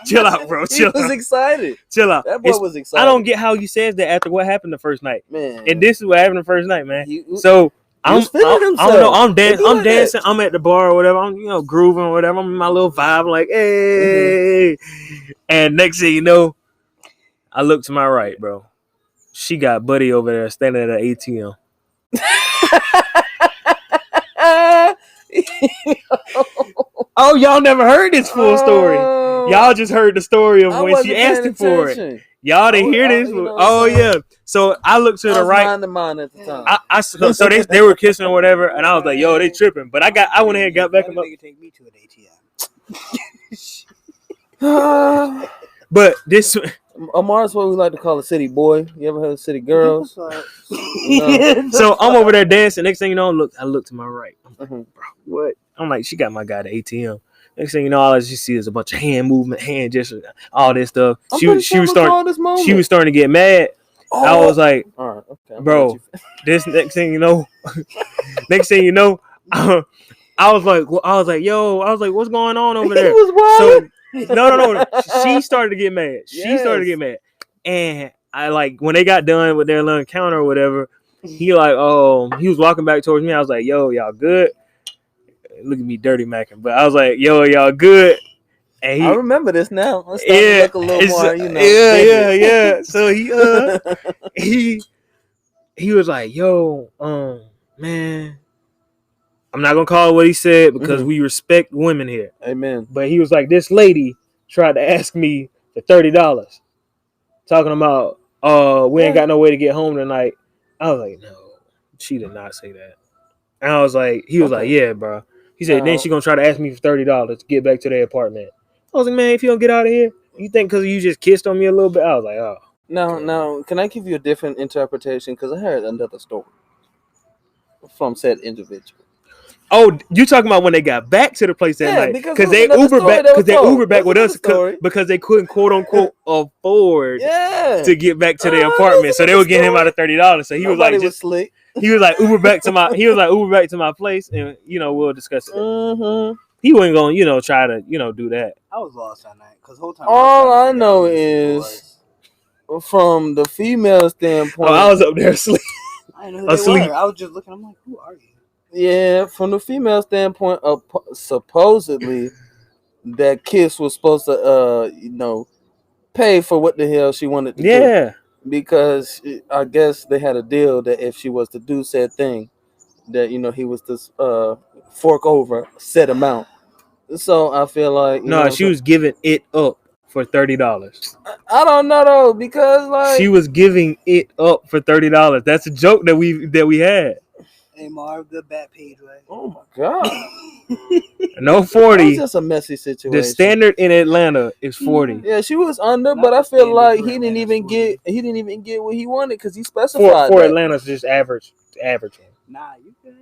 chill out, bro. Chill. He was excited. Chill out. That boy was excited. I don't get how you said that after what happened the first night, man. And this is what happened the first night, man. So I don't know. I'm dancing. I'm at the bar or whatever. I'm grooving or whatever. I'm in my little vibe. I'm like, hey. And next thing you know, I look to my right, bro. She got Buddy over there standing at an ATM. Oh, y'all never heard this full story. Y'all just heard the story of when she asked him for it. Y'all didn't hear this. Yeah. So I looked to the right. Mine at the time. So they were kissing or whatever, and I was like, yo, they tripping. But I went ahead and got back. That nigga take me to an ATM. But this. Amar's what we like to call a city boy. You ever heard of city girls? So I'm over there dancing. Next thing you know, I look to my right. I'm like, bro, what? I'm like, she got my guy the ATM. Next thing you know, all I just see is a bunch of hand movement, hand gestures, all this stuff. She was starting to get mad. Oh. I was like, all right, okay, bro, this next thing you know, I was like, yo, what's going on over there? He was wild. So no. She started to get mad. And I like when they got done with their little encounter or whatever. He was walking back towards me. I was like, yo, y'all good? Look at me dirty macking, but I was like, yo, y'all good? And I remember this now. I'm starting to look a little more, Yeah. So he was like, yo, man, I'm not gonna call it what he said because we respect women here. Amen. But he was like, this lady tried to ask me for $30, talking about, we ain't got no way to get home tonight. I was like, no, she did not say that. And I was like, he was like, yeah, bro. He said, then she gonna try to ask me for $30 to get back to their apartment. I was like, man, if you don't get out of here, you think because you just kissed on me a little bit? I was like, oh. Now, can I give you a different interpretation? Because I heard another story from said individual. Oh, you talking about when they got back to the place that night? Because they Ubered back with us because they couldn't quote unquote afford to get back to their apartment, so they were getting him out of $30. So he was like, slick. He was like Uber back to my place, and we'll discuss it. Mm-hmm. He wasn't gonna try to do that. I was lost that night because whole time. All I know is from the female standpoint. Oh, I was up there asleep. I didn't know who they were. I was just looking. I'm like, who are you? Yeah, from the female standpoint, supposedly that kiss was supposed to, pay for what the hell she wanted to do. Yeah. Because I guess they had a deal that if she was to do said thing, that he was to fork over set amount. So I feel like she was giving it up for $30. I don't know though, because she was giving it up for $30. That's a joke that we had. Hey Marv, good bad page, right? Oh my god. No 40. It's just a messy situation. The standard in Atlanta is 40. Yeah, she was under, but I feel like he didn't even get what he wanted because he specified for Atlanta's just average. Nah, you good.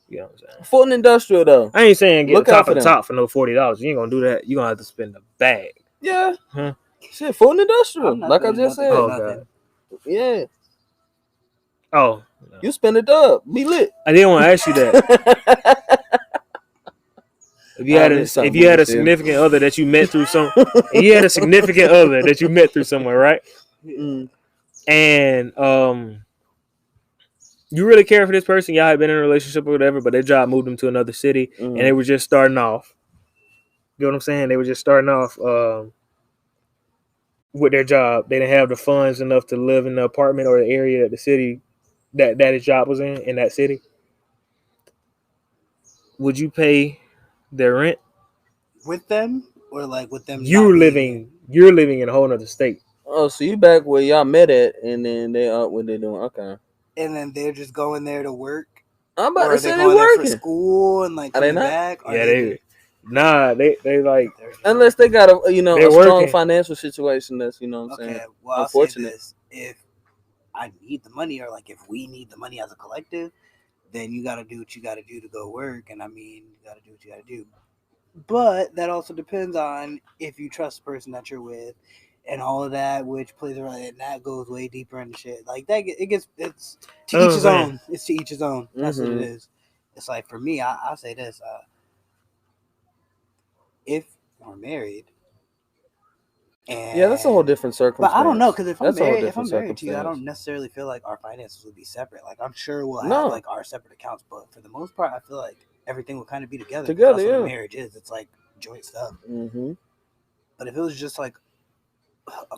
You know what I'm saying? Fulton Industrial though. I ain't saying get top of the top for no $40. You ain't gonna do that. You gonna have to spend a bag. Yeah. Huh? Shit, Fulton Industrial. Like I just said. Oh god. Yeah. Oh. No. You spend it up. Be lit. I didn't want to ask you that. If you had a significant other that you met through somewhere, right? Mm. And you really care for this person, y'all had been in a relationship or whatever, but their job moved them to another city, and they were just starting off. You know what I'm saying? They were just starting off with their job. They didn't have the funds enough to live in the apartment or the area that the city that his job was in that city. Would you pay their rent with them, or like with them? You're living in a whole other state. Oh, so you back where y'all met at, and then they what they doing? Okay. And then they're just going there to work. I'm about to say they working for school and like coming back. Yeah, they like unless they got a strong financial situation. That's what I'm saying. Well, unfortunate. I'll say this. If I need the money, or like if we need the money as a collective, then you got to do what you got to do to go work. And I mean, you got to do what you got to do. But that also depends on if you trust the person that you're with and all of that, which plays around, and that goes way deeper into shit. Like that, it's to each his own. It's to each his own. That's what it is. It's like for me, I'll say this: if we're married, And, yeah, that's a whole different circumstance. But I don't know, because if I'm married to you, I circumstance. don't necessarily feel like our finances would be separate. Like, I'm sure we'll have like our separate accounts, but for the most part, I feel like everything will kind of be together. That's what a marriage is. It's like joint stuff. Mm-hmm. But if it was just like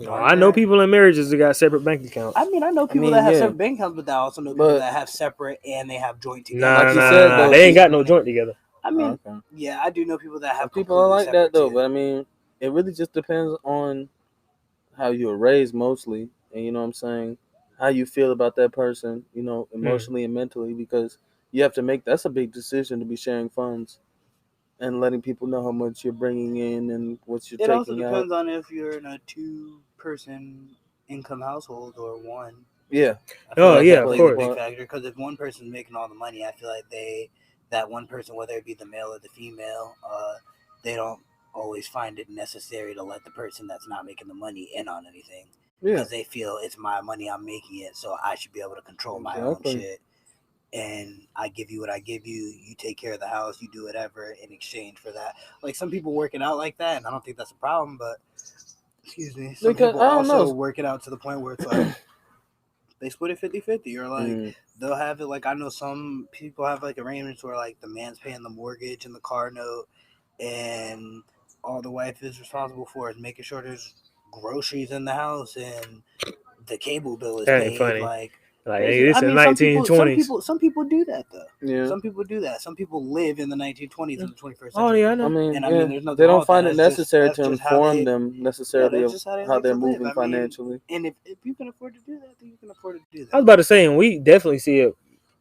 I know people in marriages that got separate bank accounts. I know people that have separate bank accounts, but I also know people that have separate and they have joint together. Like you said, though, they ain't got no joint together. I mean, yeah, I do know people that have. Some people are like that though, but I mean, it really just depends on how you were raised mostly, and you know what I'm saying, how you feel about that person, you know, emotionally and mentally, because you have to make, that's a big decision to be sharing funds and letting people know how much you're bringing in and what you're taking out. It also depends on if you're in a 2-person income household or one. Yeah. Oh yeah, of course. Big factor, because if one person's making all the money, I feel like that one person, whether it be the male or the female, they don't always find it necessary to let the person that's not making the money in on anything. Because they feel it's my money, I'm making it, so I should be able to control my own shit. And I give you what I give you. You take care of the house. You do whatever in exchange for that. Like, some people work it out like that, and I don't think that's a problem. But some people also work it out to the point where it's like they split it 50-50, or like they'll have it like, I know some people have like arrangements where like the man's paying the mortgage and the car note, and all the wife is responsible for is making sure there's groceries in the house and the cable bill is paid. Funny. Like this is 1920s. Some people do that though. Yeah. Some people do that. Some people live in the 1920s and the 21st century. Oh yeah, I know. I mean, there's nothing. They don't find it necessary to inform them necessarily of how they're moving live. financially. And if you can afford to do that, then you can afford to do that. I was about to say, and we definitely see it.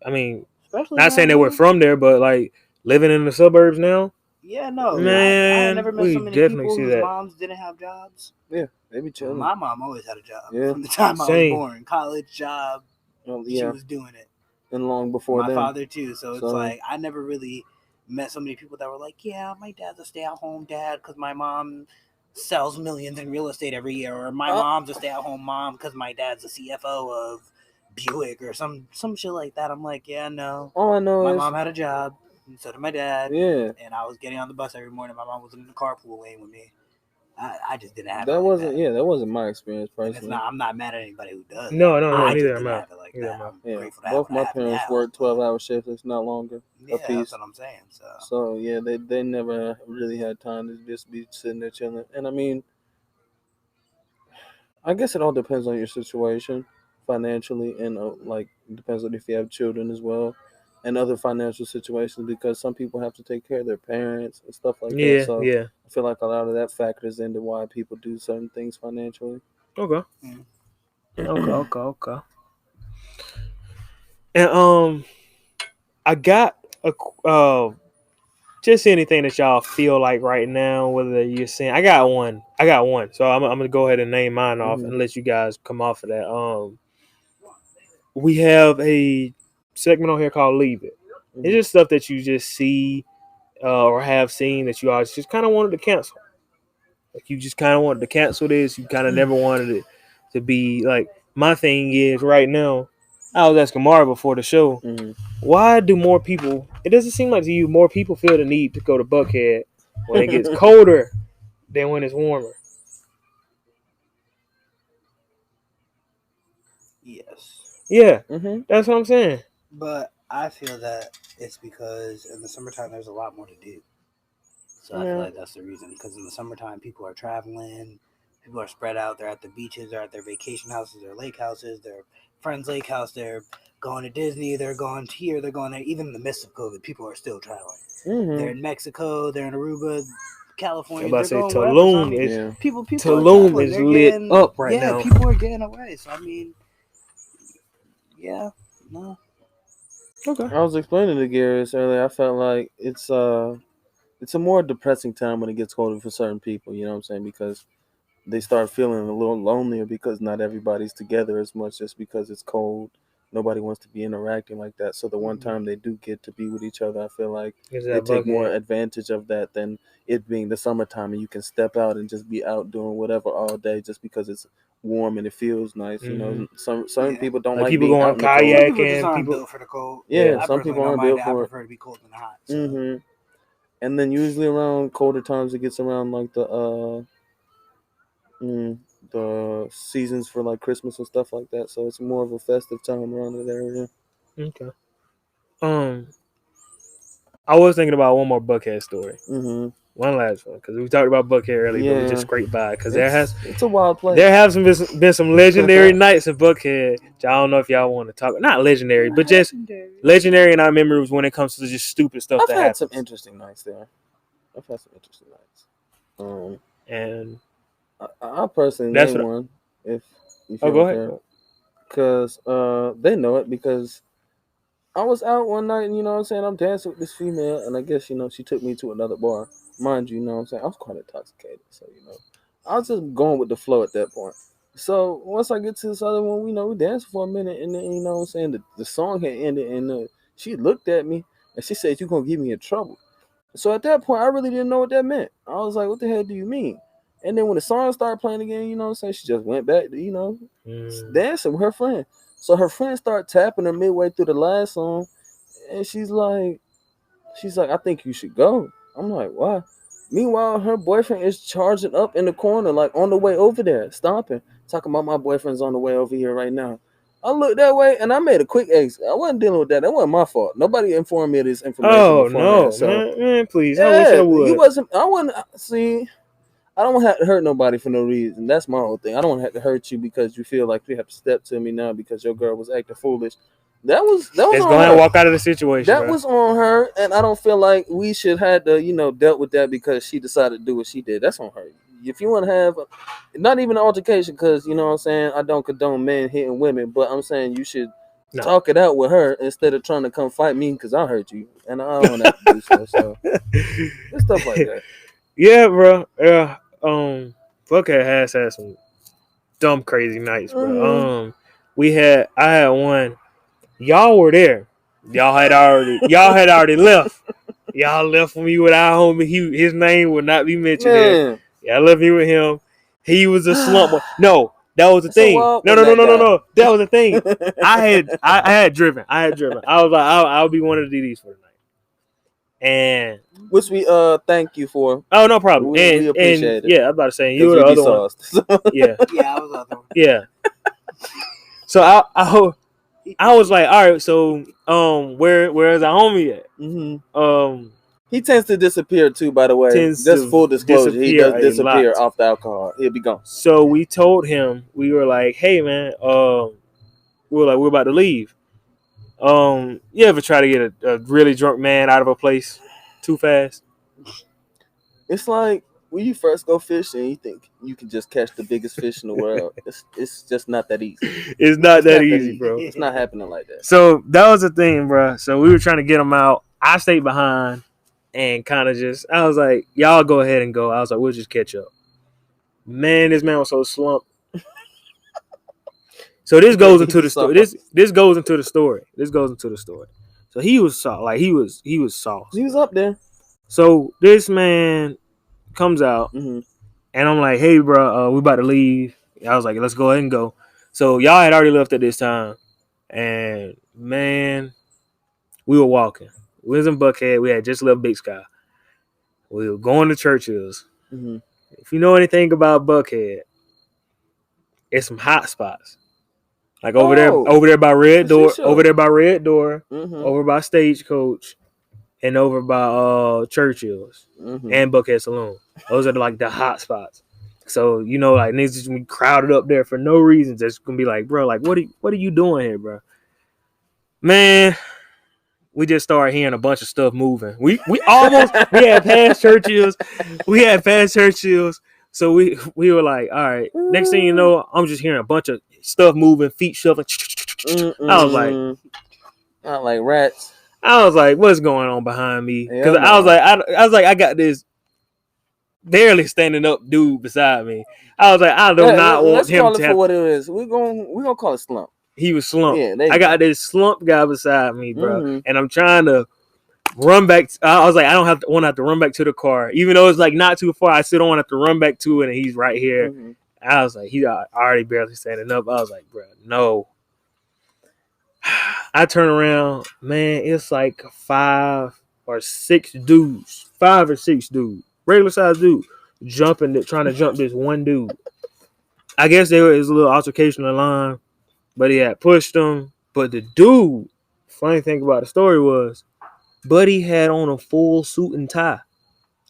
I mean, especially not saying that we're from there, but like living in the suburbs now. Yeah, no, man, I never met so many people whose moms didn't have jobs. Yeah, they be chilling. My mom always had a job from the time I was born. College job. She was doing it. And long before my then. father too. So it's like I never really met so many people that were like, yeah, my dad's a stay-at-home dad because my mom sells millions in real estate every year, or my mom's a stay-at-home mom because my dad's a CFO of Buick or some shit like that. I'm like, yeah, no. All I know my is mom had a job, and so did my dad. Yeah. And I was getting on the bus every morning. My mom was in the carpool lane with me. I just didn't have that. It like wasn't that. Yeah, that wasn't my experience personally. I'm not mad at anybody who does. No, I neither just am didn't I. have it like that. I'm grateful to Both have my parents worked 12-hour shifts, if not longer. Yeah, that's what I'm saying. So yeah, they never really had time to just be sitting there chilling. And I mean, I guess it all depends on your situation financially, and like depends on if you have children as well, and other financial situations, because some people have to take care of their parents and stuff like that. So I feel like a lot of that factors into why people do certain things financially. Okay. Okay. And I got a just anything that y'all feel like right now, whether you're saying I got one. So I'm gonna go ahead and name mine off and let you guys come off of that. We have a segment on here called Leave It. It's just stuff that you just see or have seen that you always just kind of wanted to cancel. Like you just kind of wanted to cancel this. You kind of never wanted it to be like. My thing is right now, I was asking Mara before the show, why do more people, it doesn't seem like to you, more people feel the need to go to Buckhead when it gets colder than when it's warmer? Yes. Yeah, that's what I'm saying. But I feel that it's because in the summertime there's a lot more to do. So I feel like that's the reason. Because in the summertime people are traveling, people are spread out. They're at the beaches, they're at their vacation houses, their lake houses, their friend's lake house. They're going to Disney, they're going here, they're going there. Even in the midst of COVID, people are still traveling. They're in Mexico, they're in Aruba, California. I'm about to say Tulum is people Tulum is lit up right now. Yeah, people are getting away. So I mean, yeah, no. Okay. I was explaining to Garrus earlier. I felt like it's a more depressing time when it gets colder for certain people. You know what I'm saying? Because they start feeling a little lonelier because not everybody's together as much just because it's cold. Nobody wants to be interacting like that. So the one time they do get to be with each other, I feel like they take more advantage of that than it being the summertime and you can step out and just be out doing whatever all day just because it's warm and it feels nice. You know, some people don't like people being going out in the kayaking. cold. People just aren't built for the cold. Yeah, some people aren't built for it. I prefer to be cold than hot. So. And then usually around colder times, it gets around like the the seasons for like Christmas and stuff like that. So it's more of a festive time around that area. Okay. I was thinking about one more Buckhead story. One last one, because we talked about Buckhead earlier, but we just scraped by because it's a wild place. There have been some legendary nights in Buckhead. I don't know if y'all want to talk. Not legendary, but just legendary in our memories when it comes to just stupid stuff I've that had happens. some interesting nights there. And I personally name one if you feel go ahead. Because they know it because I was out one night and, you know what I'm saying, I'm dancing with this female and I guess, you know, she took me to another bar. Mind you, you know what I'm saying, I was quite intoxicated. So, you know, I was just going with the flow at that point. So once I get to this other one, you know, we danced for a minute and then, you know what I'm saying, the song had ended and she looked at me and she said, "You're going to get me in trouble." So at that point, I really didn't know what that meant. I was like, "What the hell do you mean?" And then when the song started playing again, you know what I'm saying, she just went back to, you know, dancing with her friend. So her friend started tapping her midway through the last song, and she's like, "I think you should go." I'm like, "Why?" Meanwhile, her boyfriend is charging up in the corner, like on the way over there, stomping, talking about my boyfriend's on the way over here right now. I looked that way and I made a quick exit. I wasn't dealing with that. That wasn't my fault. Nobody informed me of this information. Oh no, so, man, please! Yeah, I wish I would. I wouldn't see. I don't want to hurt nobody for no reason. That's my whole thing. I don't want to have to hurt you because you feel like you have to step to me now because your girl was acting foolish. That was Just on go ahead her. and walk out of the situation. That was on her, and I don't feel like we should have to, you know, dealt with that because she decided to do what she did. That's on her. If you want to have, not even an altercation, because, you know what I'm saying, I don't condone men hitting women, but I'm saying you should talk it out with her instead of trying to come fight me because I hurt you, and I don't have to do so. So it's stuff like that. Yeah, bro. Yeah. Buckhead has had some dumb, crazy nights, bro. I had one. Y'all were there. Y'all had already left. Y'all left me with our homie. His name would not be mentioned there. Y'all left me with him. He was a slump boy. No, that was the thing. No. That was the thing. I had driven. I was like, I'll be one of the DDs for the night. And which we thank you for. Oh, no problem. We appreciate it. Yeah, I was about to say you were the other one. Yeah. Yeah, I was the other one. Yeah. So I was like, all right, so where is our homie at? He tends to disappear too, by the way. Just full disclosure, he does disappear off the alcohol. He'll be gone. So we told him, we were like, hey man, we're about to leave. You ever try to get a really drunk man out of a place too fast? It's like when you first go fishing, you think you can just catch the biggest fish in the world. It's just not that easy. It's not that easy, bro. It's not happening like that. So that was the thing, bro. So we were trying to get him out. I stayed behind and kind of I was like, y'all go ahead and go. I was like, we'll just catch up. Man, this man was so slumped. So this goes into the story. This goes into the story. So he was soft. Like he was soft. He was up there. So this man comes out, and I'm like, "Hey, bro, we about to leave." I was like, "Let's go ahead and go." So y'all had already left at this time, and man, we were walking. We was in Buckhead. We had just left Big Sky. We were going to Churchill's. If you know anything about Buckhead, it's some hot spots. Like over there by Red Door, over by Stagecoach, and over by Churchill's and Buckhead Saloon. Those are like the hot spots. So, you know, like niggas just be crowded up there for no reason. Just gonna be like, bro, like what are you doing here, bro? Man, we just started hearing a bunch of stuff moving. We had past Churchill's. So we were like, all right. Next thing you know, I'm just hearing a bunch of stuff moving, feet shuffling. I was like, not like rats. I was like, what's going on behind me? Because I was like, I got this barely standing up dude beside me. I was like, I do not want him to for what it is. We're gonna call it slump. He was slumped. Yeah, I got this slump guy beside me, bro, and I'm trying to run back. I was like, I don't want to have to run back to the car, even though it's like not too far. I still don't want to have to run back to it, and he's right here. I was like, he's already barely standing up. I was like, bro, no. I turn around, man. It's like 5 or 6 dudes, regular size dude, trying to jump this one dude. I guess there was a little altercation in line, but he had pushed him. But the dude, funny thing about the story was, Buddy had on a full suit and tie.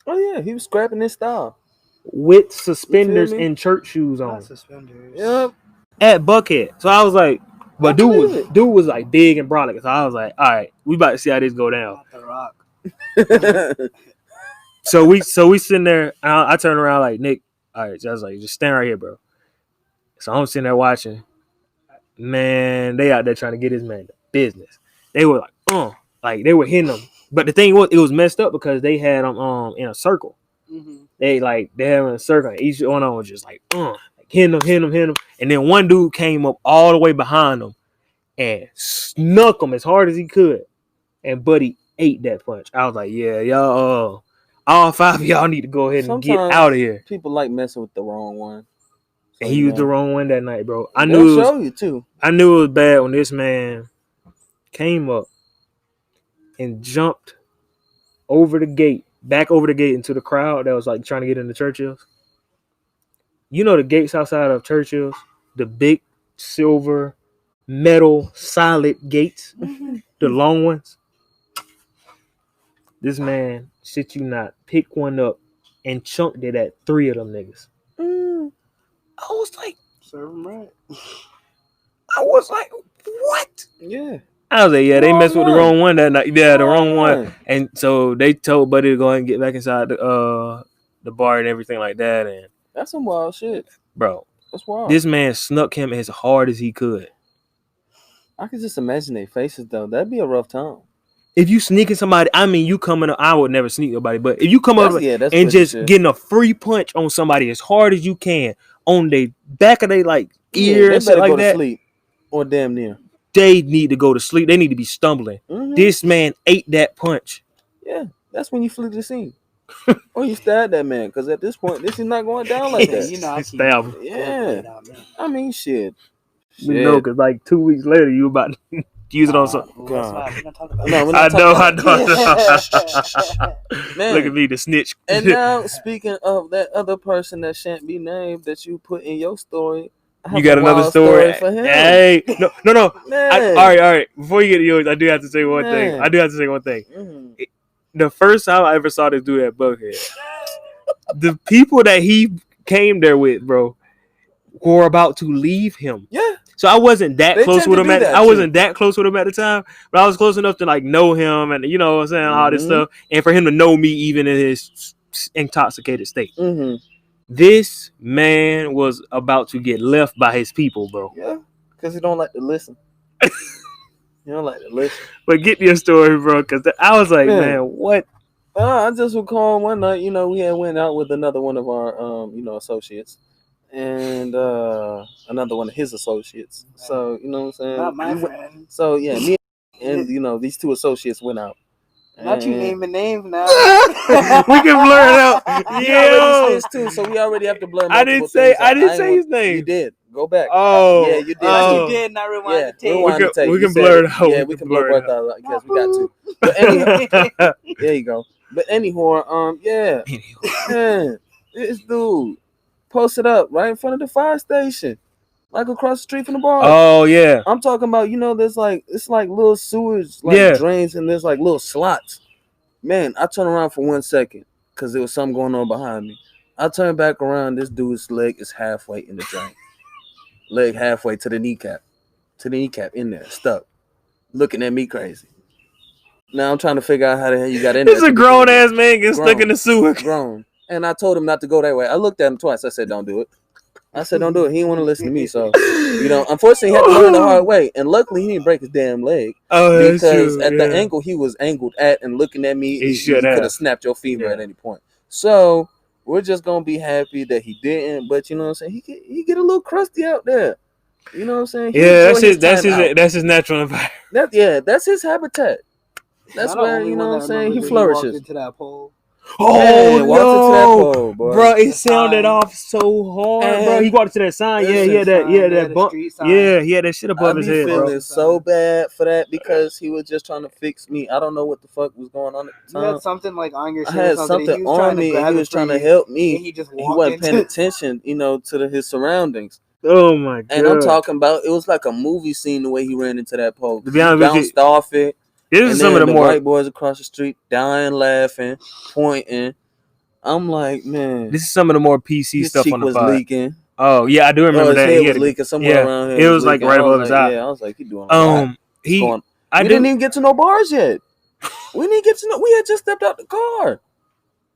Oh yeah, he was scrapping his style with suspenders and church shoes on. Not suspenders. Yep. At Buckhead. So I was like, but I believe it. dude was like big and brolic. So I was like, all right, we about to see how this go down. Not the Rock. So we sitting there. I turn around like, Nick, all right. So I was like, just stand right here, bro. So I'm sitting there watching. Man, they out there trying to get this man the business. They were like they were hitting him. But the thing was, it was messed up because they had them in a circle. Mm-hmm. They had him in a circle. And each one of them was just like hitting him. And then one dude came up all the way behind him and snuck him as hard as he could. And Buddy ate that punch. I was like, yeah, y'all, all 5 of y'all need to go ahead and get out of here. People like messing with the wrong one. So, and he was the wrong one that night, bro. I knew it was, show you too. I knew it was bad when this man came up and jumped over the gate, back over the gate into the crowd that was like trying to get into Churchill's. You know the gates outside of Churchill's, the big silver metal solid gates, the long ones. This man, shit you not, picked one up and chunked it at 3 of them niggas. I was like, serve them right. I was like, what? Yeah. I was like, yeah, they messed with the wrong one that night. Yeah, the wrong one. And so they told Buddy to go ahead and get back inside the bar and everything like that. And that's some wild shit, bro. That's wild. This man snuck him as hard as he could. I could just imagine their faces though. That'd be a rough time. If you sneaking somebody, I mean, you coming up, I would never sneak nobody, but if you come up and just getting a free punch on somebody as hard as you can on the back of their like ear and shit like go that, to sleep or damn near. They need to go to sleep. They need to be stumbling. Mm-hmm. This man ate that punch. Yeah, that's when you flee the scene. Or you stab that man, because at this point, this is not going down like that. You know, I stab him. Yeah. I mean, shit. You know, because like 2 weeks later, you about to use it on something. No, we're not I know. Man. Look at me, the snitch. And now, speaking of that other person that shan't be named that you put in your story, you got another story for him. Hey, no. All right. Before you get to yours, I do have to say one thing. Mm-hmm. The first time I ever saw this dude at Buckhead, the people that he came there with, bro, were about to leave him. Yeah. So I wasn't that close with him. I wasn't that close with him at the time, but I was close enough to like know him and you know what I'm saying, all this stuff, and for him to know me even in his intoxicated state. Mm-hmm. This man was about to get left by his people, bro. Yeah, because he don't like to listen. You don't like to listen. But get your story, bro, because I was like, man, what? I just recall one night, you know, we had went out with another one of our, associates, and another one of his associates. So, you know what I'm saying? Not my friend. So, yeah, me and, these two associates went out. Not you naming names now. We can blur it out. Yeah, too, so we already have to blur. I didn't say his name. You did. Go back. Oh, yeah, you did. You did not rewind the tape. We can blur it out. Yeah, we can blur it out. I guess we got to. But anyhow, there you go. But anyhow, man, this dude posted up right in front of the fire station. Like across the street from the bar. Oh yeah. I'm talking about, there's like it's like little sewage drains and there's like little slots. Man, I turn around for 1 second because there was something going on behind me. I turn back around, this dude's leg is halfway in the drain. Leg halfway to the kneecap. In there, stuck. Looking at me crazy. Now I'm trying to figure out how the hell you got in there. It's a grown ass man getting stuck in the sewer. Grown. And I told him not to go that way. I looked at him twice. I said, don't do it. I said, don't do it. He didn't want to listen to me. So, unfortunately, he had to learn the hard way. And luckily, he didn't break his damn leg. Oh, because at the angle he was angled at and looking at me, he could have snapped your femur at any point. So, we're just going to be happy that he didn't. But, you know what I'm saying? He get a little crusty out there. You know what I'm saying? That's his natural environment. That's his habitat. That's where, you know what I'm saying, he flourishes. Into that pole. Oh Man, walked into that no, pole, boy. bro! It sounded off so hard, bro. He walked to that sign. Yeah, he had that bump. Yeah, he had that shit above his head, bro. I be feeling so bad for that because he was just trying to fix me. I don't know what the fuck was going on at the time. You had something like on your shit. I had something on me, and he was trying to help me. He just wasn't paying attention, to his surroundings. Oh my god! And I'm talking about it was like a movie scene the way he ran into that pole. To be honest he bounced off it. This is some of the more white boys across the street dying, laughing, pointing. I'm like, man, this is some of the more PC his stuff cheek on the was pod. leaking. Oh yeah, I do remember his that. Head was leaking somewhere around here. It was like right above his eye. Yeah, I was like, he doing a lot. We didn't even get to no bars yet. We didn't get to know. We had just stepped out the car.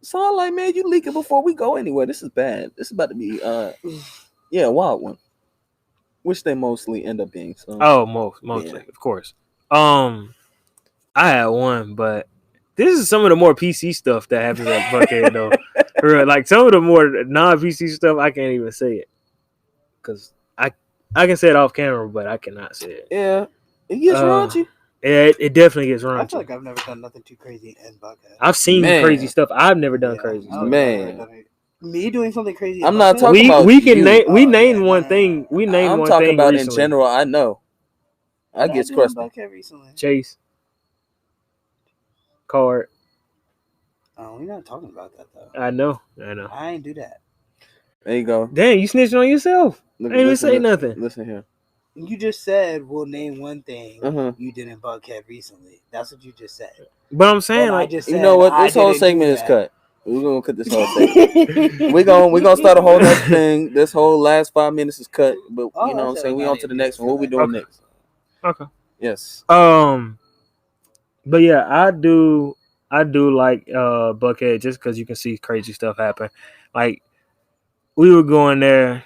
So I'm like, man, you leaking before we go anywhere. This is bad. This is about to be a wild one. Which they mostly end up being. So. Oh, mostly, of course. I had one, but this is some of the more PC stuff that happens at Buckhead, though. Like some of the more non-PC stuff, I can't even say it because I can say it off camera, but I cannot say it. Yeah, it gets raunchy. Yeah, it definitely gets raunchy. I feel like I've never done nothing too crazy in Buckhead. I've seen crazy stuff. I've never done crazy stuff. Man. Me doing something crazy. I'm not talking about we named one thing. We named I'm one talking thing about recently. in general. I know. I get crusty. Chase. Card. Oh, we're not talking about that though. I know. I ain't do that. There you go. Damn, you snitching on yourself. I didn't even say nothing. Listen here. You just said we'll name one thing you did in Buckhead recently. That's what you just said. But I'm saying, like, you know what? This whole segment is cut. We're gonna cut this whole segment. we're gonna start a whole other thing. This whole last 5 minutes is cut, but you know what I'm saying. We on to the next one. What we doing next? Okay. Yes. But yeah, I do like Buckhead just because you can see crazy stuff happen. Like we were going there.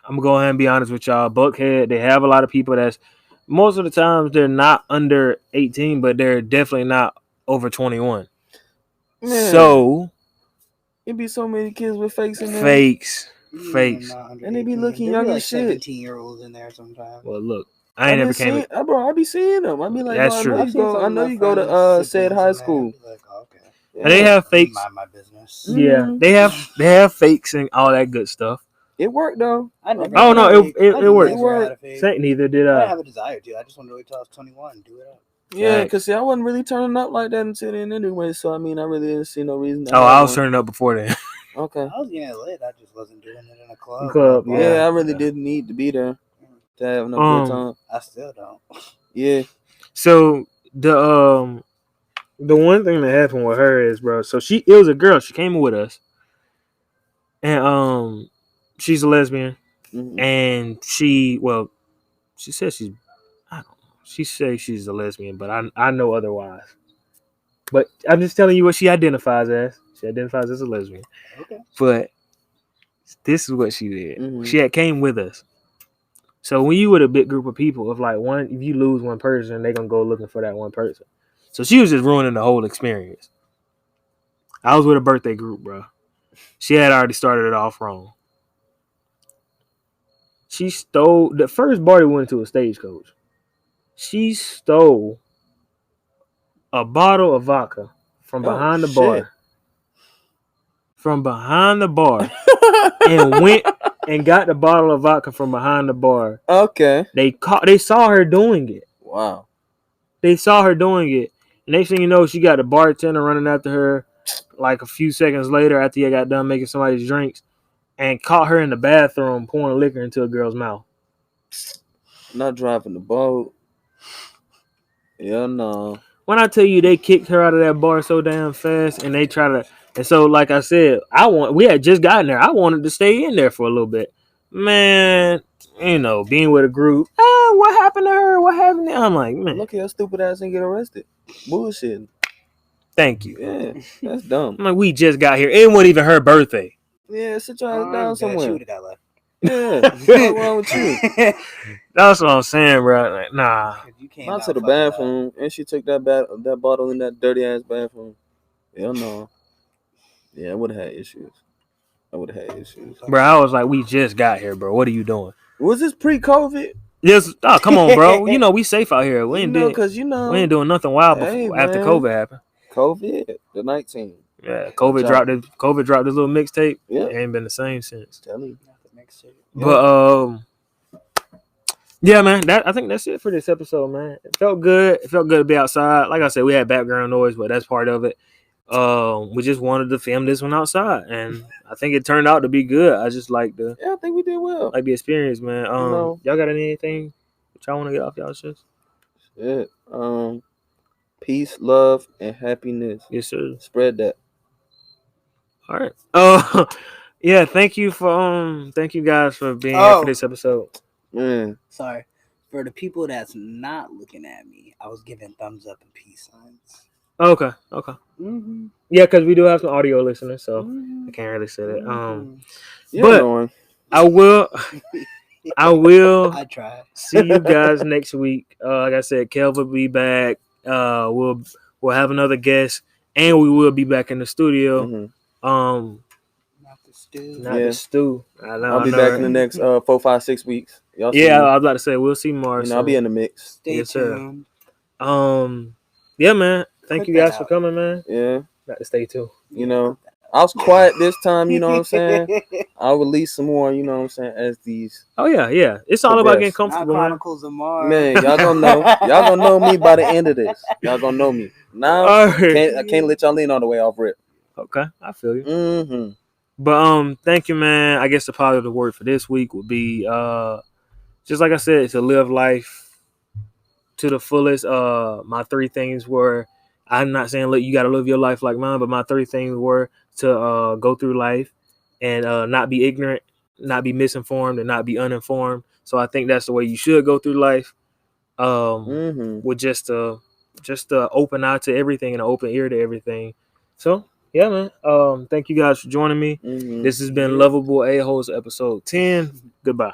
I'm gonna go ahead and be honest with y'all. Buckhead, they have a lot of people that's most of the times they're not under 18, but they're definitely not over 21. Man, so it be so many kids with fakes in there. Fakes. And they be looking young as shit. 17-year-olds in there sometimes. Well, look, I never came. Bro, I be seeing them. I be like, that's true. I know you go to said high school. Like, okay. Yeah. And they have fakes. Mind my business. Yeah, they have fakes and all that good stuff. It worked though. It worked. It worked. Neither did I. I have a desire to. I just want to wait till I was 21 and do it up. Yeah, because I wasn't really turning up like that until then anyway. So I mean, I really didn't see no reason. I was turning up before then. Okay. I was getting lit. I just wasn't doing it in a club. Yeah, I really didn't need to be there to have no good time. I still don't. Yeah. So the one thing that happened with her is, bro. So it was a girl. She came with us, and she's a lesbian, and she says she's. I don't know. She says she's a lesbian, but I know otherwise. But I'm just telling you what she identifies as. She identifies as a lesbian. Okay. But this is what she did. She came with us. So when you with a big group of people, if you lose one person, they're gonna go looking for that one person. So she was just ruining the whole experience. I was with a birthday group, bro. She had already started it off wrong. She stole the first party we went to a Stagecoach. She stole a bottle of vodka from behind the bar. From behind the bar. And went and got the bottle of vodka from behind the bar. Okay. They saw her doing it. Wow. They saw her doing it. And next thing you know, she got the bartender running after her like a few seconds later after you got done making somebody's drinks and caught her in the bathroom pouring liquor into a girl's mouth. Not driving the boat. Yeah, no. When I tell you they kicked her out of that bar so damn fast and they try to, and so like I said, we had just gotten there. I wanted to stay in there for a little bit. Man, being with a group, what happened to her? What happened to her? I'm like, man. Look at your stupid ass and get arrested. Bullshit. Thank you. Yeah, that's dumb. I'm like, we just got here. It wasn't even her birthday. Yeah, sit your ass down somewhere. She would have got left. Yeah, what's wrong with you? That's what I'm saying, bro. Like, nah. Not to the bathroom, and she took that bottle in that dirty ass bathroom. Hell no. Yeah, I would have had issues. Bro, I was like, we just got here, bro. What are you doing? Was this pre-COVID? Yes. Oh, come on, bro. We safe out here. We ain't doing because we ain't doing nothing wild after COVID happened. COVID, the 19. Yeah, COVID dropped his little mixtape. Yeah. It ain't been the same since. Tell me. But yeah, man. I think that's it for this episode, man. It felt good. It felt good to be outside. Like I said, we had background noise, but that's part of it. We just wanted to film this one outside, and I think it turned out to be good. I just like the I think we did well. Like the experience, man. Y'all got anything that y'all want to get off y'all's chest? Shit. Peace, love, and happiness. Yes, sir. Spread that. All right. Yeah. Thank you guys for being here for this episode. Man. Sorry. For the people that's not looking at me, I was giving thumbs up and peace signs. Okay. Mm-hmm. Yeah, because we do have some audio listeners, so I can't really say that. Yeah, but I will. I try. See you guys next week. Like I said, Kel will be back. We'll have another guest, and we will be back in the studio. Mm-hmm. Not the stew. I'll be back in the next 4, 5, 6 weeks. Y'all see I was about to say we'll see more. I'll be in the mix. Stay tuned. Yeah, man. Thank you guys for coming, man. Yeah. Got to stay tuned. I was quiet this time, you know what I'm saying? I'll release some more, you know what I'm saying, as these. Oh, yeah. It's all about getting comfortable, man. Chronicles of Mars. Man, y'all gonna know. Y'all gonna know me by the end of this. Y'all gonna know me. Now, I can't let y'all in all the way off rip. Okay, I feel you. Mm-hmm. But thank you, man. I guess the positive word for this week would be just like I said, to live life to the fullest. My 3 things were, I'm not saying look, you got to live your life like mine, but my 3 things were to go through life and not be ignorant, not be misinformed, and not be uninformed. So I think that's the way you should go through life. With just a open eye to everything and an open ear to everything. So yeah, man. Thank you guys for joining me. This has been Loveable A-Holes episode 10. Goodbye.